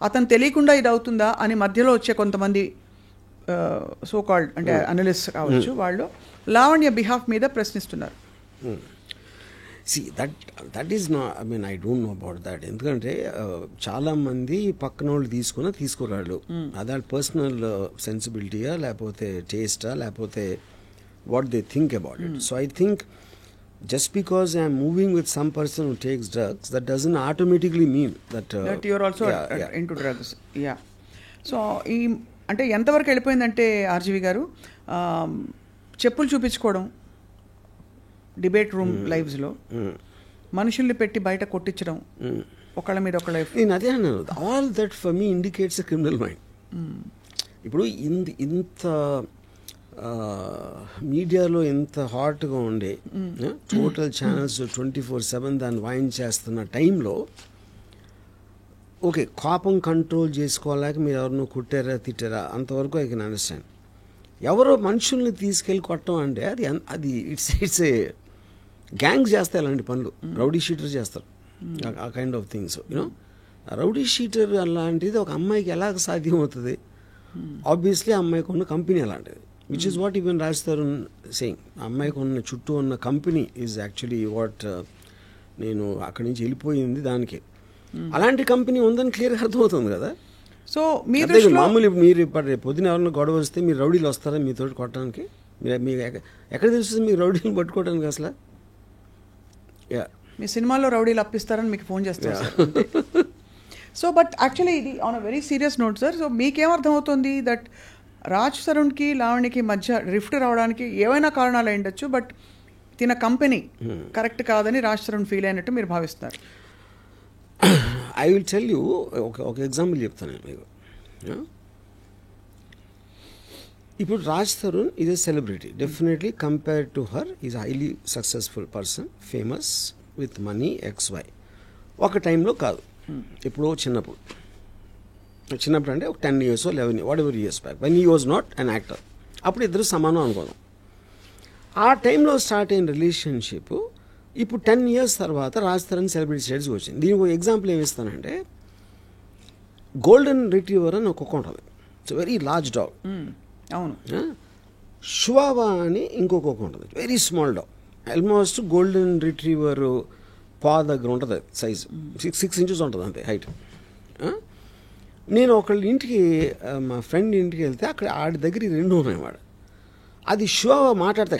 అతను తెలియకుండా ఇది అవుతుందా అని మధ్యలో వచ్చే కొంతమంది సో కాల్డ్ అంటే అనలిస్ట్ కావచ్చు, వాళ్ళు లావణ్య బిహాఫ్ మీద ప్రశ్నిస్తున్నారు. See, that is not, I mean, I don't know about that. ఎందుకంటే చాలామంది పక్కన వాళ్ళు తీసుకురాళ్ళు, అదే పర్సనల్ సెన్సిబిలిటీయా లేకపోతే టేస్టా లేకపోతే what they think about it. So I think just because I am moving with some person who takes drugs, that doesn't automatically mean that you are also into drugs. Yeah. So ఈ అంటే ఎంతవరకు వెళ్ళిపోయిందంటే RGV గారు, చెప్పులు చూపించుకోవడం debate room లైవ్స్లో, మనుషుల్ని పెట్టి బయట కొట్టించడం, ఒకళ్ళ మీద ఒకళ్ళ. నేను అదే అన్నాను, all that for me indicates a criminal mind. ఇప్పుడు ఇంత మీడియాలో ఎంత హాట్గా ఉండే టోటల్ ఛానల్స్ 24/7 దాన్ని వైన్ చేస్తున్న టైంలో ఓకే కోపం కంట్రోల్ చేసుకోలేక మీరు ఎవరినో కుట్టారా తిట్టారా అంతవరకు ఐ కెన్ అండర్స్టాండ్. ఎవరో మనుషుల్ని తీసుకెళ్ళి కొట్టడం అంటే అది ఇట్స్ ఏ గ్యాంగ్స్ చేస్తాయి అలాంటి పనులు, రౌడీ షీటర్ చేస్తారు ఆ kind of things. You know rowdy sheeter అలాంటిది ఒక అమ్మాయికి ఎలాగ సాధ్యం అవుతుంది? ఆబ్వియస్లీ అమ్మాయికి ఉన్న కంపెనీ అలాంటిది, which is what even Raj Tarun saying. అమ్మాయికి ఉన్న చుట్టూ ఉన్న కంపెనీ ఈజ్ యాక్చువల్లీ వాట్ నేను అక్కడి నుంచి వెళ్ళిపోయింది దానికి. అలాంటి కంపెనీ ఉందని క్లియర్గా అర్థమవుతుంది కదా. సో మామూలు మీరు పొద్దున ఎవరైనా గొడవ వస్తే మీరు రౌడీలు వస్తారా మీతో కొట్టడానికి? మీకు ఎక్కడ తెలుస్తుంది మీకు రౌడీని పట్టుకోవడానికి అసలు? మీ సినిమాలో రౌడీలు అప్పిస్తారని మీకు ఫోన్ చేస్తారు. సో బట్ యాక్చువల్లీ ఇది on a very serious note sir. So మీకేమర్థం అవుతుంది దట్ రాజ్ తరుణ్కి లావణ్యకి మధ్య రిఫ్ట్ రావడానికి ఏవైనా కారణాలు అయి ఉండొచ్చు, బట్ తిన కంపెనీ కరెక్ట్ కాదని రాజ్ తరుణ్ ఫీల్ అయినట్టు మీరు భావిస్తున్నారు? ఐ విల్ టెల్ యూ ఒక ఎగ్జాంపుల్ చెప్తాను మీకు. ఇప్పుడు Raj Tarun is a celebrity, definitely compared to her is highly successful person, famous with money XY. ఒక టైంలో కాదు, ఎప్పుడో చిన్నప్పుడు. చిన్నప్పుడు అంటే ఒక 10 years 11 what ever years back when he was not an actor. అప్పుడు ఇద్దరు సమానం అనుకోదాం. ఆ టైంలో స్టార్ట్ అయిన రిలేషన్షిప్ ఇప్పుడు 10 years తర్వాత రాజ్ తరుణ్ సెలబ్రిటీ స్టేట్స్కి వచ్చింది. దీనికి ఒక ఎగ్జాంపుల్ ఏమి ఇస్తానంటే, గోల్డెన్ రిట్రీవర్ అని ఒక కుక్క ఉంటుంది. It's very large dog. అవును. షువావా అని ఇంకొక కుక్క ఉంటుంది, very small dog. Almost golden retriever పా దగ్గర ఉంటుంది సైజ్, 6 inches ఉంటుంది అంతే హైట్. నేను ఒకళ్ళ ఇంటికి, మా ఫ్రెండ్ ఇంటికి వెళ్తే అక్కడ ఆడి దగ్గర ఈ రెండు ఉన్నాయి. వాడు అది షువావా మాట్లాడితే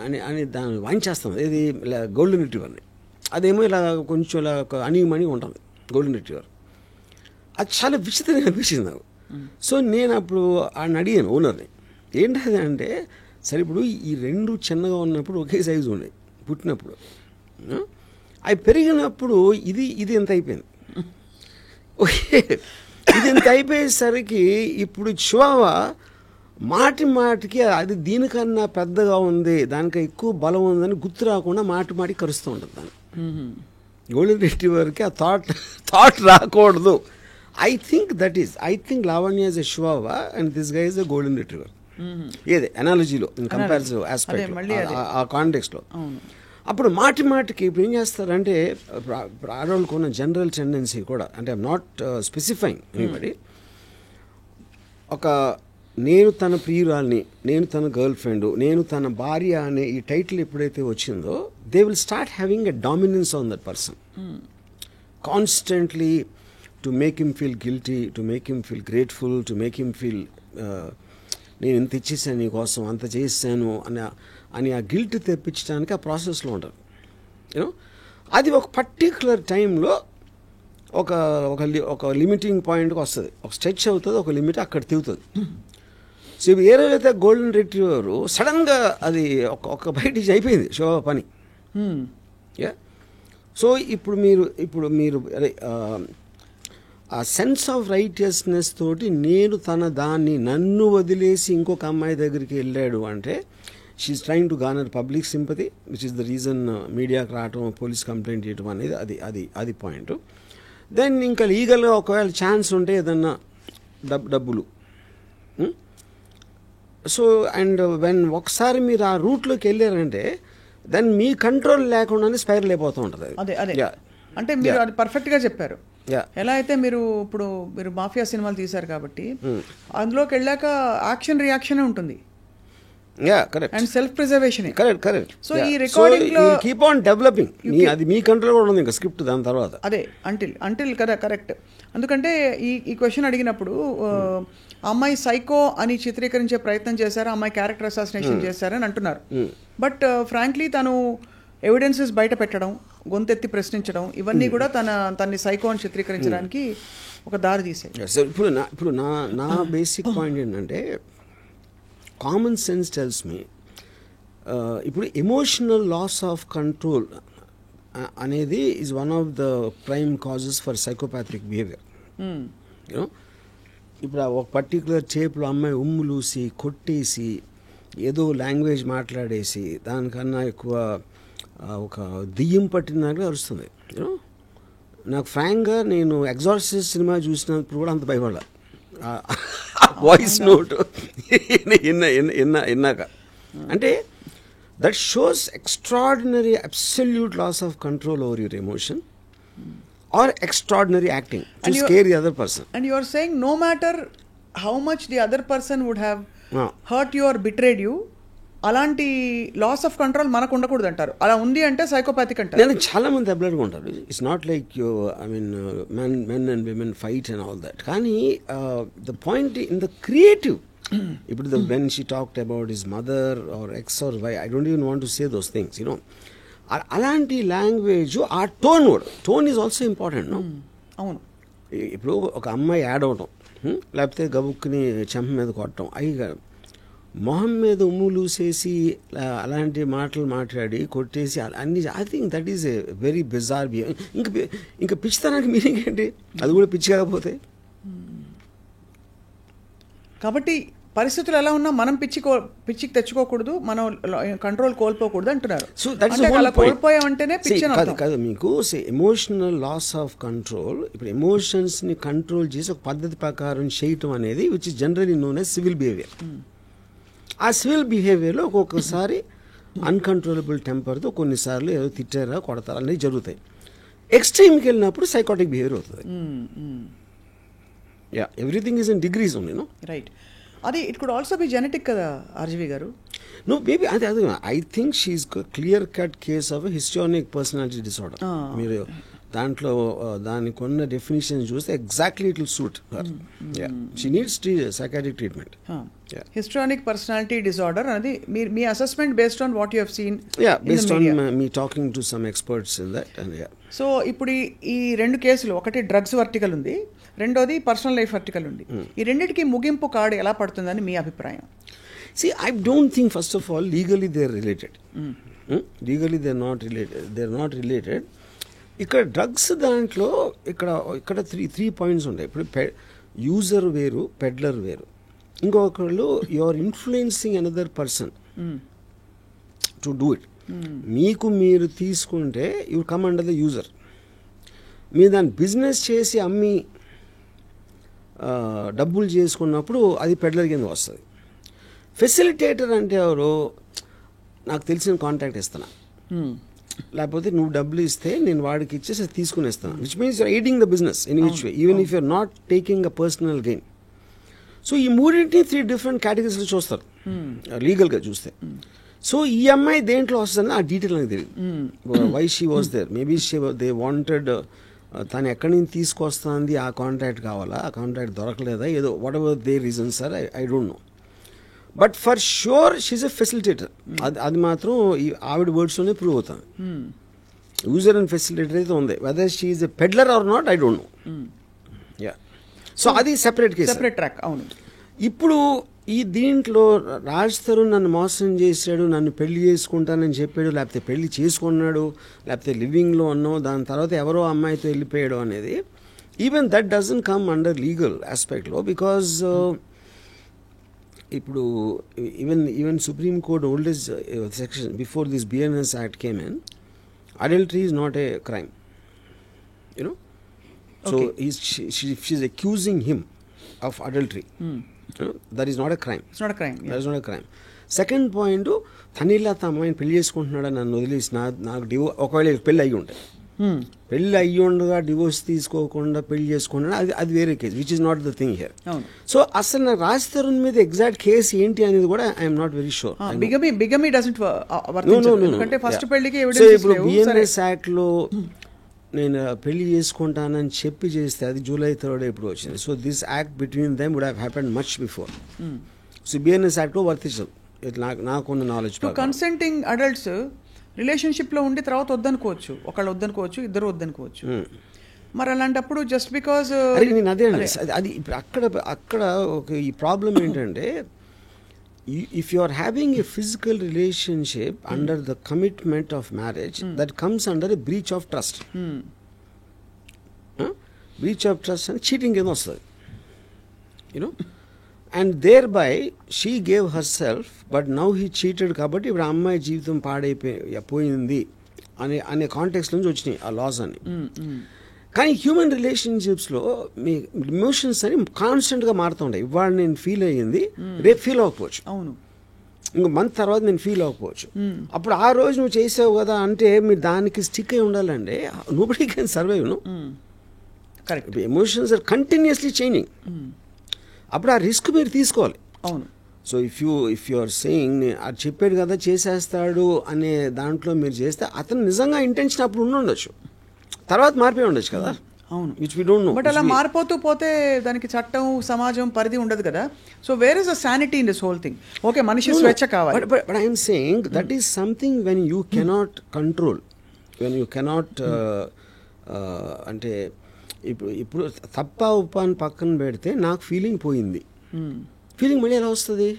అని అని దాన్ని వాయించేస్తుంది. ఇది గోల్డెన్ రిట్రీవర్ని. అదేమో ఇలా కొంచెం ఇలా అణిగిమణి ఉంటుంది గోల్డెన్ రిట్రీవర్. అది చాలా విచిత్రంగా అనిపించింది నాకు. సో నేను అప్పుడు ఆయన అడిగాను ఓనర్ని, ఏంటది అంటే, సరే ఇప్పుడు ఈ రెండు చిన్నగా ఉన్నప్పుడు ఒకే సైజు ఉండేవి పుట్టినప్పుడు, అవి పెరిగినప్పుడు ఇది ఎంత అయిపోయింది, ఓకే ఇది ఎంత అయిపోయేసరికి ఇప్పుడు చివావా మాటికి అది దీనికన్నా పెద్దగా ఉంది, దానికి ఎక్కువ బలం ఉందని గుర్తు రాకుండా మాటికి కరుస్తూ ఉంటుంది దాన్ని. గోల్డెన్ రిట్రీవర్కి ఆ థాట్ రాకూడదు. I think Lavanya is a Chihuahua and this guy is a golden retriever. ఏదే అనాలజీలో ఇన్ కంపారిటివ్ ఆస్పెక్ట్ ఆ కాంటెక్స్ట్లో. అప్పుడు మాటికి ఇప్పుడు ఏం చేస్తారంటే, ఆడవాళ్ళకు ఉన్న జనరల్ టెండెన్సీ కూడా, అంటే ఐఎమ్ నాట్ స్పెసిఫైయింగ్ ఎనీబడి, ఒక నేను తన ప్రియురాల్ని, నేను తన గర్ల్ ఫ్రెండ్, నేను తన భార్య అనే ఈ టైటిల్ ఎప్పుడైతే వచ్చిందో, they will start having a dominance on that person constantly, to make him feel guilty, to make him feel grateful, to make him feel నేను ఇంత ఇచ్చేసాను నీ కోసం, అంత చేసాను అని ఆ గిల్ట్ తెప్పించడానికి ఆ ప్రాసెస్లో ఉంటారు. యూనో అది ఒక పర్టికులర్ టైంలో ఒక లిమిటింగ్ పాయింట్కి వస్తుంది, ఒక స్ట్రెచ్ అవుతుంది, ఒక లిమిట్ అక్కడ తిరుగుతుంది. సో ఇప్పుడు ఏ రోజైతే గోల్డెన్ రిట్రీవర్ సడన్గా అది ఒక బయట అయిపోయింది షో పని. సో ఇప్పుడు మీరు అదే ఆ సెన్స్ ఆఫ్ రైటియస్నెస్ తోటి నన్ను వదిలేసి ఇంకొక అమ్మాయి దగ్గరికి వెళ్ళాడు అంటే, she's trying to garner public sympathy, which is the reason మీడియాకి రావటం, పోలీస్ కంప్లైంట్ చేయటం అనేది అది పాయింట్. దెన్ ఇంకా లీగల్గా ఒకవేళ ఛాన్స్ ఉంటే ఏదన్నా డబ్బులు. సో అండ్ వెన్ ఒకసారి మీరు ఆ రూట్లోకి వెళ్ళారంటే దెన్ మీ కంట్రోల్ లేకుండానే స్పైరల్ అయిపోతూ ఉంటుంది. అదే అంటే మీరు అది పర్ఫెక్ట్గా చెప్పారు. ఎలా అయితే మీరు మాఫియా సినిమాలు తీశారు కాబట్టి అందులోకి వెళ్ళాక యాక్షన్ రియాక్షన్ ఉంటుంది. And self preservation. Correct. So ఈ రికార్డింగ్ లో కీప్ ఆన్ డెవలపింగ్, అది మీ కంట్రోల్ కూడా ఉంది ఇంకా స్క్రిప్ట్ దాని తర్వాత. అదే అంటిల్ కదా, కరెక్ట్. ఎందుకంటే ఈ క్వశ్చన్ అడిగినప్పుడు అమ్మాయి సైకో అని చిత్రీకరించే ప్రయత్నం చేశారు, అమ్మాయి క్యారెక్టర్ అసాసినేషన్ చేశారని అంటున్నారు. బట్ ఫ్రాంక్లీ తను ఎవిడెన్సెస్ బయట పెట్టడం, గొంతెత్తి ప్రశ్నించడం, ఇవన్నీ కూడా తన్ని సైకో అని చిత్రీకరించడానికి ఒక దారి తీసాయి. ఇప్పుడు నా బేసిక్ పాయింట్ ఏంటంటే, కామన్ సెన్స్ టెల్స్ మీ, ఇప్పుడు ఎమోషనల్ లాస్ ఆఫ్ కంట్రోల్ అనేది is one of the prime causes for psychopathic behaviour. You know ఇప్పుడు ఒక పర్టికులర్ చేపులో అమ్మాయి ఉమ్ములూసి కొట్టేసి ఏదో లాంగ్వేజ్ మాట్లాడేసి దానికన్నా ఎక్కువ ఒక దెయ్యం పట్టినట్టుగా అరుస్తుంది. యూనో నాకు ఫ్రాంక్గా నేను ఎగ్జార్సిస్ట్ సినిమా చూసినప్పుడు కూడా అంత భయపడాలి వాయిస్ నోట్ విన్నాక. అంటే that shows extraordinary absolute loss of control over your emotion or extraordinary acting to scare the other person. And you are saying no matter how much the other person would have hurt you or betrayed you, అలాంటి loss of control మనకు ఉండకూడదు అంటారు. అలా ఉంది అంటే psychopathic అంటారు. నేను చాలా మంది అబ్లర్గా ఉంటారు. It's not like I mean men and women fight and all that. కానీ the point in the creative, ఇప్పుడు when she talked about his mother or X or Y, I don't even want to say those things. You know అలాంటి language, ఆ tone is also important. అవును. ఇప్పుడు ఒక అమ్మాయి add అవటం, లేకపోతే గబుక్కుని చెంప మీద కొట్టడం, అవి మొహం మీద ఉమ్ములూసేసి అలాంటి మాటలు మాట్లాడి కొట్టేసి అన్ని, I think that is a very bizarre behaviour. ఇంకా పిచ్చితనానికి మీనింగ్ ఏంటి? అది కూడా పిచ్చి కాకపోతే. కాబట్టి పరిస్థితులు ఎలా ఉన్నా మనం పిచ్చికి తెచ్చుకోకూడదు, మనం కంట్రోల్ కోల్పోకూడదు అంటున్నారు. సో దట్ ఇస్ అలా కోల్పోయామంటేనే పిచ్చి అని అర్థం. కాదు మీకు ఎమోషనల్ లాస్ ఆఫ్ కంట్రోల్. ఇప్పుడు ఎమోషన్స్ ని కంట్రోల్ చేసి ఒక పద్ధతి ప్రకారం చేయటం అనేది which is generally known as civil behaviour. ఆ సివిల్ బిహేవియర్లో ఒక్కొక్కసారి అన్కంట్రోలబుల్ టెంపర్తో కొన్నిసార్లు ఏదో తిట్టారా కొడతారా అనేవి జరుగుతాయి. ఎక్స్ట్రీమ్కి వెళ్ళినప్పుడు సైకాటిక్ బిహేవియర్ అవుతుంది. Yeah, everything is in degrees only. No right. అది it could also be genetic కదా ఆర్జీవి గారు? నో బేబీ అదే I think she's clear cut case of histrionic personality disorder. మీరు దాంట్లో దానికి ఉన్న డెఫినేషన్ చూస్తే exactly it will suit her. She needs psychiatric treatment. Histrionic personality disorder అనేది మీ assessment based on what you have seen? Yeah, based on మీ talking to some experts in that. And yeah, so ఇప్పుడు ఈ రెండు కేసులు, ఒకటి drugs vertical ఉంది, రెండోది పర్సనల్ లైఫ్ వర్టికల్ ఉంది. ఈ రెండింటికి ముగింపు కార్డు ఎలా పడుతుందని మీ అభిప్రాయం? See, I don't think, first of all, legally they are related. Legally they are not related. They are not related. ఇక్కడ డ్రగ్స్ దాంట్లో ఇక్కడ త్రీ పాయింట్స్ ఉంటాయి. ఇప్పుడు యూజర్ వేరు, పెడ్లర్ వేరు. ఇంకొకళ్ళు you are influencing another person to do it. మీకు మీరు తీసుకుంటే you come under the user. మీరు దాన్ని బిజినెస్ చేసి అమ్మి డబ్బులు చేసుకున్నప్పుడు అది పెడ్లర్ కింద వస్తుంది. ఫెసిలిటేటర్ అంటే ఎవరు? నాకు తెలిసిన కాంటాక్ట్ ఇస్తాను, లేకపోతే నువ్వు డబ్బులు ఇస్తే నేను వాడికి ఇచ్చేసి తీసుకునేస్తాను, which means you're aiding the business in which way, even if you're not taking a personal gain. So ఈ మూడింటిని 3 డిఫరెంట్ కేటగిరీస్లో చూస్తారు లీగల్గా చూస్తే. సో ఈ అమ్మాయి దేంట్లో వస్తుందని ఆ డీటెయిల్ నాకు తెలియదు. Why she was there, maybe they wanted, తను ఎక్కడి నుంచి తీసుకొస్తుంది, ఆ కాంట్రాక్ట్ కావాలా, ఆ కాంట్రాక్ట్ దొరకలేదా, ఏదో whatever they reasons sir, I don't know. But for sure she's a facilitator. అది మాత్రం ఈ ఆవిడ వర్డ్స్లోనే ప్రూవ్ అవుతాను. యూజర్ అండ్ ఫెసిలిటేటర్ అయితే ఉంది. Whether she is a peddler or not I don't know. Yeah, so అది సెపరేట్ కేసు, సెపరేట్ ట్రాక్. అవును. ఇప్పుడు ఈ దీంట్లో రాజ్ తరుణ్ నన్ను మోసం చేశాడు, నన్ను పెళ్లి చేసుకుంటానని చెప్పాడు, లేకపోతే పెళ్లి చేసుకున్నాడు, లేకపోతే లివింగ్లో ఉన్నావు, దాని తర్వాత ఎవరో అమ్మాయితో వెళ్ళిపోయాడు అనేది, even that doesn't come under legal ఆస్పెక్ట్లో. బికాజ్ ఇప్పుడు even Supreme Court oldest section before this BNS act came in, adultery is not a crime, you know. So she's accusing him of adultery. That is not a crime. It's not a crime. That is not a crime. Second point, తనిలా తన అమ్మాయిని పెళ్లి చేసుకుంటున్నాడని నన్ను వదిలేసి నాకు ఒకవేళ పెళ్ళి అయ్యి ఉంటాయి, పెళ్ళి అయ్యి ఉండగా డివోర్స్ తీసుకోకుండా పెళ్లి చేసుకున్నాడు, అది వేరే case, which is not the thing here. So అసలు నాకు రాజ్ తరుణ్ మీద ఎగ్జాక్ట్ కేసు ఏంటి అనేది కూడా I'm not very sure. Bigamy doesn't వర్తించదు, ఎందుకంటే ఫస్ట్ పెళ్లికి సో ఇప్పుడు బిఎన్ఎస్ యాక్ట్ లో నేను పెళ్లి చేసుకుంటానని చెప్పి చేస్తే అది July 3rd ఇప్పుడు వచ్చింది. So this act between them would have happened much before. So BNS act లో వర్తించదు నాకున్న నాలెడ్జ్. కన్సెంటింగ్ అడల్ట్స్ రిలేషన్షిప్లో ఉండి తర్వాత వద్దనుకోవచ్చు, ఒకళ్ళు వద్దనుకోవచ్చు, ఇద్దరు వద్దనుకోవచ్చు. మరి అలాంటప్పుడు జస్ట్ బికాజ్ నేను అదే అది ఇప్పుడు అక్కడ ఒక ఈ ప్రాబ్లం ఏంటంటే, if you are having a physical relationship under the commitment of marriage, that comes under a breach of trust. Breach of trust and cheating కింద వస్తుంది, you know. And thereby she gave herself, but now he cheated కాబట్టి ఇప్పుడు అమ్మాయి జీవితం పాడైపోయింది అనే context నుంచి వచ్చినాయి ఆ లాస్ అని. కానీ హ్యూమన్ రిలేషన్షిప్స్లో మీ ఎమోషన్స్ అని కాన్స్టెంట్గా మారుతూ ఉంటాయి. ఇవాళ నేను ఫీల్ అయ్యింది, రేపు ఫీల్ అవ్వకపోవచ్చు, అవును, ఇంకో మంత్ తర్వాత నేను ఫీల్ అవ్వకపోవచ్చు. అప్పుడు ఆ రోజు నువ్వు చేసావు కదా అంటే మీరు దానికి స్టిక్ అయి ఉండాలంటే nobody can survive. No, correct. Emotions are continuously changing. అప్పుడు ఆ రిస్క్ మీరు తీసుకోవాలి. అవును. So if you are saying అది చెప్పాడు కదా చేసేస్తాడు అనే దాంట్లో మీరు చేస్తే అతను నిజంగా ఇంటెన్షన్ అప్పుడు ఉండొచ్చు, తర్వాత మారిపోయి ఉండొచ్చు కదా. అవును, which we don't know. But అలా మారిపోతూ పోతే దానికి చట్టం, సమాజం పరిధి ఉండదు కదా. So where is the sanity in this whole thing? Okay, మనిషి స్వేచ్ఛ కావాలి, but I'm saying that is something when you cannot control, when you cannot అంటే ఇప్పుడు తప్ప ఉప్ప అని పక్కన పెడితే నాకు ఫీలింగ్ పోయింది, ఫీలింగ్ మళ్ళీ ఎలా వస్తుంది?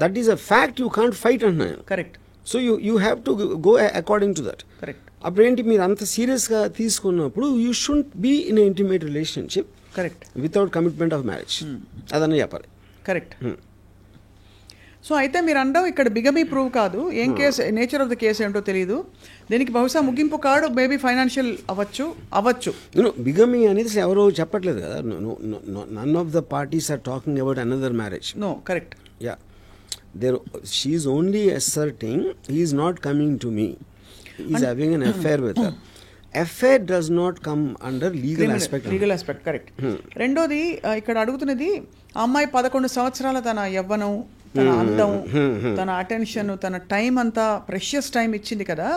That is a fact, you can't fight అంటున్నాను. Correct. So you have to go according to that. Correct. అప్పుడు ఏంటి, మీరు అంత సీరియస్గా తీసుకున్నప్పుడు you should be in intimate relationship correct. Without commitment of marriage అదన్నీ చెప్పాలి. కరెక్ట్. సో అయితే మీరు అనడం ఇక్కడ బిగమీ ప్రూవ్ కాదు, ఏం case, nature of the case ఏంటో తెలియదు, దీనికి బహుశా ముగింపు కాడు మేబీ ఫైనాన్షియల్ అవ్వచ్చు. బిగమీ అనేది ఎవరో చెప్పట్లేదు కదా. None of the parties are talking about another marriage. No, correct. Yeah, she is only asserting he is not coming to me, he is having an affair with her. Affair does not come under legal aspect. Correct. రెండోది ఇక్కడ అడుగుతున్నది, ఆ అమ్మాయి 11 సంవత్సరాల తన యవ్వనం, తన అందం, తన అటెన్షన్, తన టైం అంతా ప్రెషియస్ టైం ఇచ్చింది కదా,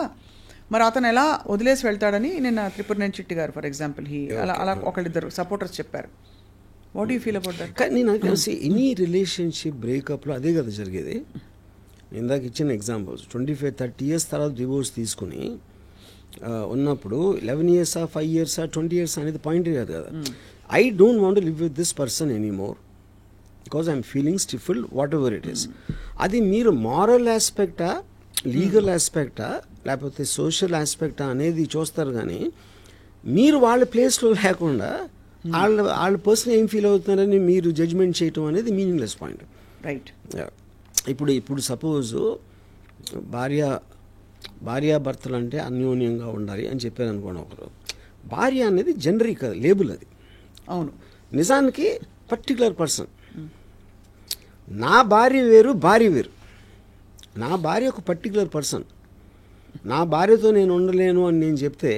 మరి అతను ఎలా వదిలేసి వెళ్తాడని నిన్న త్రిపురనేని చిట్టి గారు ఫర్ ఎగ్జాంపుల్ అలా ఒకళ్ళిద్దరు సపోర్టర్స్ చెప్పారు. What you feel about that? కానీ నాకు తెలిసి ఎనీ రిలేషన్షిప్ బ్రేకప్లో అదే కదా జరిగేది. ఇందాక ఇచ్చిన ఎగ్జాంపుల్స్ 25-30 years తర్వాత డివోర్స్ తీసుకుని ఉన్నప్పుడు 11 years 5 years 20 years అనేది పాయింట్ కాదు కదా. I don't want to live with this person anymore because I'm feeling stifled whatever it is. అది మీరు మారల్ ఆస్పెక్టా, లీగల్ ఆస్పెక్టా, లేకపోతే సోషల్ ఆస్పెక్టా అనేది చూస్తారు. కానీ మీరు వాళ్ళ ప్లేస్లో లేకుండా వాళ్ళ పర్సన్ ఏం ఫీల్ అవుతున్నారని మీరు జడ్జ్మెంట్ చేయటం అనేది మీనింగ్లెస్ పాయింట్. రైట్. ఇప్పుడు సపోజ్ భార్యాభర్తలు అంటే అన్యోన్యంగా ఉండాలి అని చెప్పారు అనుకోండి ఒకరు. భార్య అనేది జనరిక్ కదా, లేబుల్ అది. అవును. నిజానికి పర్టికులర్ పర్సన్. నా భార్య వేరు, భార్య వేరు. నా భార్య ఒక పర్టికులర్ పర్సన్. నా భార్యతో నేను ఉండలేను అని నేను చెప్తే,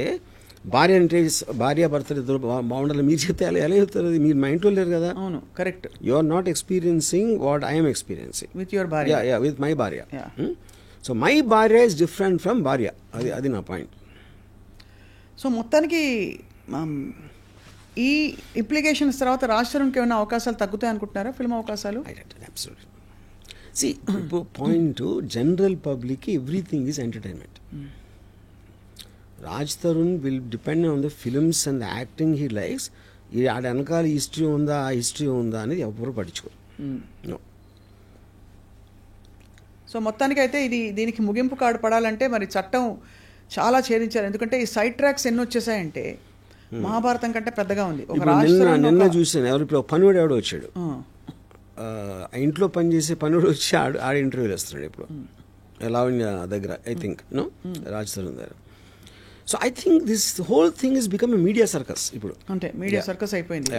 భార్య అంటే భార్యాభర్తలు ఇద్దరు బాగుండాలి మీరు చెప్తే ఎలా చెప్తారు? అది మీరు మైండ్లో లేరు కదా. అవును, correct. You are not experiencing what I'm experiencing with your భార్య. విత్ మై భార్య. సో మై భార్య ఇస్ డిఫరెంట్ ఫ్రమ్ భార్య. అది నా పాయింట్. సో మొత్తానికి ఈ ఇంప్లికేషన్స్ తర్వాత రాజ్ తరుణ్కి ఏమైనా అవకాశాలు తగ్గుతాయి అనుకుంటున్నారా, ఫిల్మ్ అవకాశాలు? అబ్సల్యూట్లీ. సి, ఇప్పుడు పాయింట్ జనరల్ పబ్లిక్కి everything is entertainment. Raj Tarun will depend on the films and the acting he likes. ఆడ వెనకాల హిస్టరీ ఉందా, ఆ హిస్టరీ ఉందా అనేది ఎవరు పట్టించుకోరు. సో మొత్తానికి అయితే దీనికి ముగింపు కార్డు పడాలంటే మరి చట్టం చాలా ఛేదించారు. ఎందుకంటే ఈ సైడ్ ట్రాక్స్ ఎన్ని వచ్చేసాయంటే మహాభారతం కంటే పెద్దగా ఉంది. నిన్న చూసాను, ఇప్పుడు పనివాడు ఎవడో వచ్చాడు, ఆ ఇంట్లో పనిచేసే పనివాడు వచ్చి ఆడ ఇంటర్వ్యూలు వేస్తున్నాడు ఇప్పుడు లావణ్య దగ్గర, ఐ థింక్ రాజ్ తరుణ్ దగ్గర. So I think this whole thing is become a media circus. ఇప్పుడు అంటే మీడియా సర్కస్ అయిపోయింది.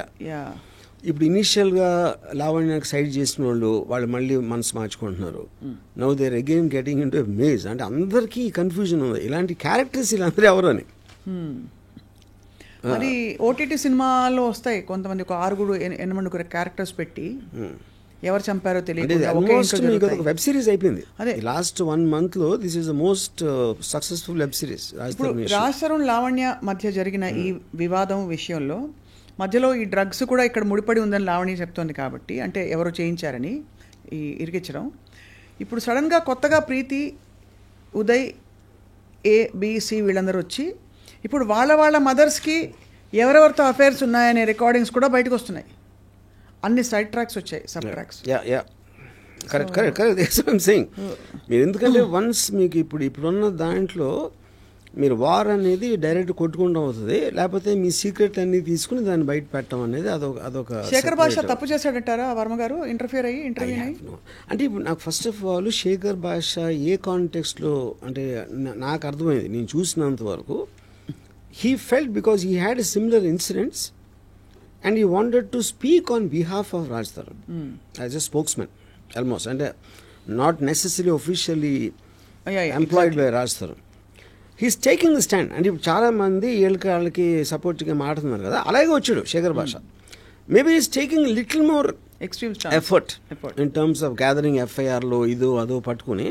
ఇప్పుడు ఇనీషియల్గా లావణ్యకు సైడ్ చేసిన వాళ్ళు మళ్ళీ మనసు మార్చుకుంటున్నారు. Now they're again getting into a maze. అంటే అందరికీ కన్ఫ్యూజన్ ఉంది, ఇలాంటి క్యారెక్టర్స్ వీళ్ళందరూ ఎవరు అని. మరి ఓటీటీ సినిమాలో వస్తాయి కొంతమంది, ఒక 6-8 క్యారెక్టర్స్ పెట్టి ఎవరు చంపారో తెలియదు. వెబ్ సిరీస్ అయిపోయింది. అదే లాస్ట్ 1 month లో this is the most successful web series. Raj Tarun Lavanya మధ్య జరిగిన ఈ వివాదం విషయంలో మధ్యలో ఈ డ్రగ్స్ కూడా ఇక్కడ ముడిపడి ఉందని లావణ్య చెప్తోంది. కాబట్టి అంటే ఎవరో చేయించారని ఈ ఇరికించడం. ఇప్పుడు సడన్గా కొత్తగా ప్రీతి, ఉదయ్, ABC వీళ్ళందరూ వచ్చి ఇప్పుడు వాళ్ళ మదర్స్కి ఎవరెవరితో అఫైర్స్ ఉన్నాయనే రికార్డింగ్స్ కూడా బయటకు వస్తున్నాయి. అన్ని సైడ్ ట్రాక్స్ వచ్చాయి, సబ్ ట్రాక్స్. కరెక్ట్. మీరు ఎందుకంటే వన్స్ మీకు ఇప్పుడున్న దాంట్లో మీరు వార్ అనేది డైరెక్ట్ కొట్టుకుంటూ అవుతుంది, లేకపోతే మీ సీక్రెట్ అన్ని తీసుకుని దాన్ని బయట పెట్టడం అనేది అదొక. శేఖర్ భాష తప్పు చేశాడంటారా వర్మ గారు ఇంటర్వ్యూ అయ్యి? అంటే ఇప్పుడు నాకు ఫస్ట్ ఆఫ్ ఆల్ శేఖర్ భాష ఏ కాంటెక్స్ట్లో అంటే నాకు అర్థమైంది, నేను చూసినంత వరకు he felt because he had a similar incidents and he wanted to speak on behalf of Raj Tharun as a spokesman almost, and not necessarily officially employed by Raj Tharun. He's taking the stand. And ఇప్పుడు చాలా మంది వాళ్ళకి సపోర్ట్గా మాట్లాడుతున్నారు కదా, అలాగే వచ్చాడు Shekhar Basha. Maybe is taking little more extreme effort in terms of gathering ఎఫ్ఐఆర్లో అదో పట్టుకుని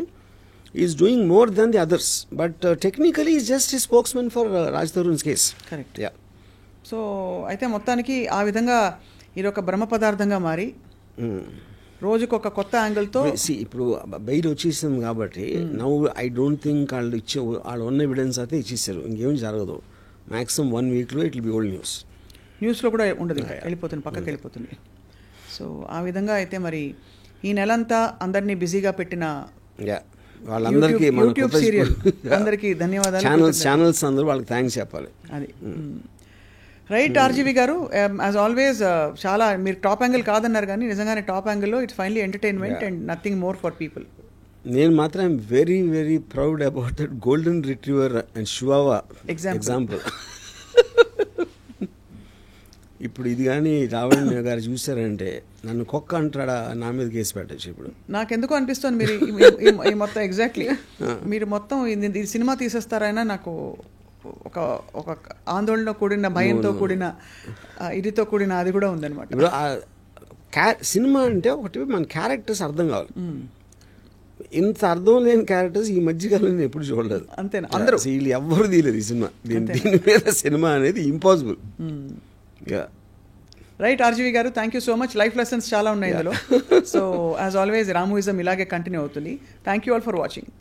is doing more than the others, but technically is just a spokesman for Raj Tarun's case. Correct. Yeah. So అయితే మొత్తానికి ఆ విధంగా ఇది ఒక బ్రహ్మ పదార్థంగా మారి రోజుకు ఒక కొత్త యాంగిల్తో ఇప్పుడు బయట వచ్చేసింది. కాబట్టి నౌ ఐ డోంట్ థింక్ వాళ్ళు ఉన్న ఎవిడెన్స్ అయితే ఇచ్చేసారు, ఇంకేం జరగదు. మ్యాక్సిమం 1 weekలో ఇట్ విల్ బి ఓల్డ్ న్యూస్లో కూడా ఉండదు, ఇంకా వెళ్ళిపోతుంది, పక్కకి వెళ్ళిపోతుంది. సో ఆ విధంగా అయితే మరి ఈ నెలంతా అందరినీ బిజీగా పెట్టిన వాళ్ళందరికీ యూట్యూబ్ సీరియల్ అందరికీ ధన్యవాదాలు. ఛానల్స్ అందరూ వాళ్ళకి థ్యాంక్స్ చెప్పాలి. అది రైట్ ఆర్జీవి గారు, యాజ్ ఆల్వేస్ చాలా మీరు టాప్ యాంగిల్ కాదన్నారు కానీ నిజంగానే టాప్ యాంగిల్లో it's finally entertainment and nothing more for people. నేను మాత్రం very very proud about that golden retriever and chihuahua example. ఇప్పుడు ఇది కానీ రావణ్య గారు చూసారంటే నన్ను కుక్క అంటాడా, నా మీద కేసు పెట్టచ్చు. ఇప్పుడు నాకెందుకు అనిపిస్తుంది మీరు ఈ మొత్తం ఎగ్జాక్ట్లీ మీరు మొత్తం ఇది సినిమా తీసేస్తారైనా నాకు ఒక ఒక ఆందోళనతో కూడిన, భయంతో కూడిన, ఇదితో కూడిన అది కూడా ఉందన్నమాట. ఇప్పుడు సినిమా అంటే ఒకటి మన క్యారెక్టర్స్ అర్థం కావాలి. ఇంత అర్థం లేని క్యారెక్టర్స్ ఈ మధ్యకాలంలో నేను ఎప్పుడు చూడలేదు. అంతేనా? అందరూ వీళ్ళు ఎవ్వరు తీయలేదు ఈ సినిమా. దీని మీద సినిమా అనేది ఇంపాసిబుల్. రైట్ ఆర్జీవి గారు, thank you so much. Life lessons చాలా ఉన్నాయి ఇందులో. సో యాజ్ ఆల్వేస్ రామూయిజం ఇలాగే కంటిన్యూ అవుతుంది. Thank you all for watching.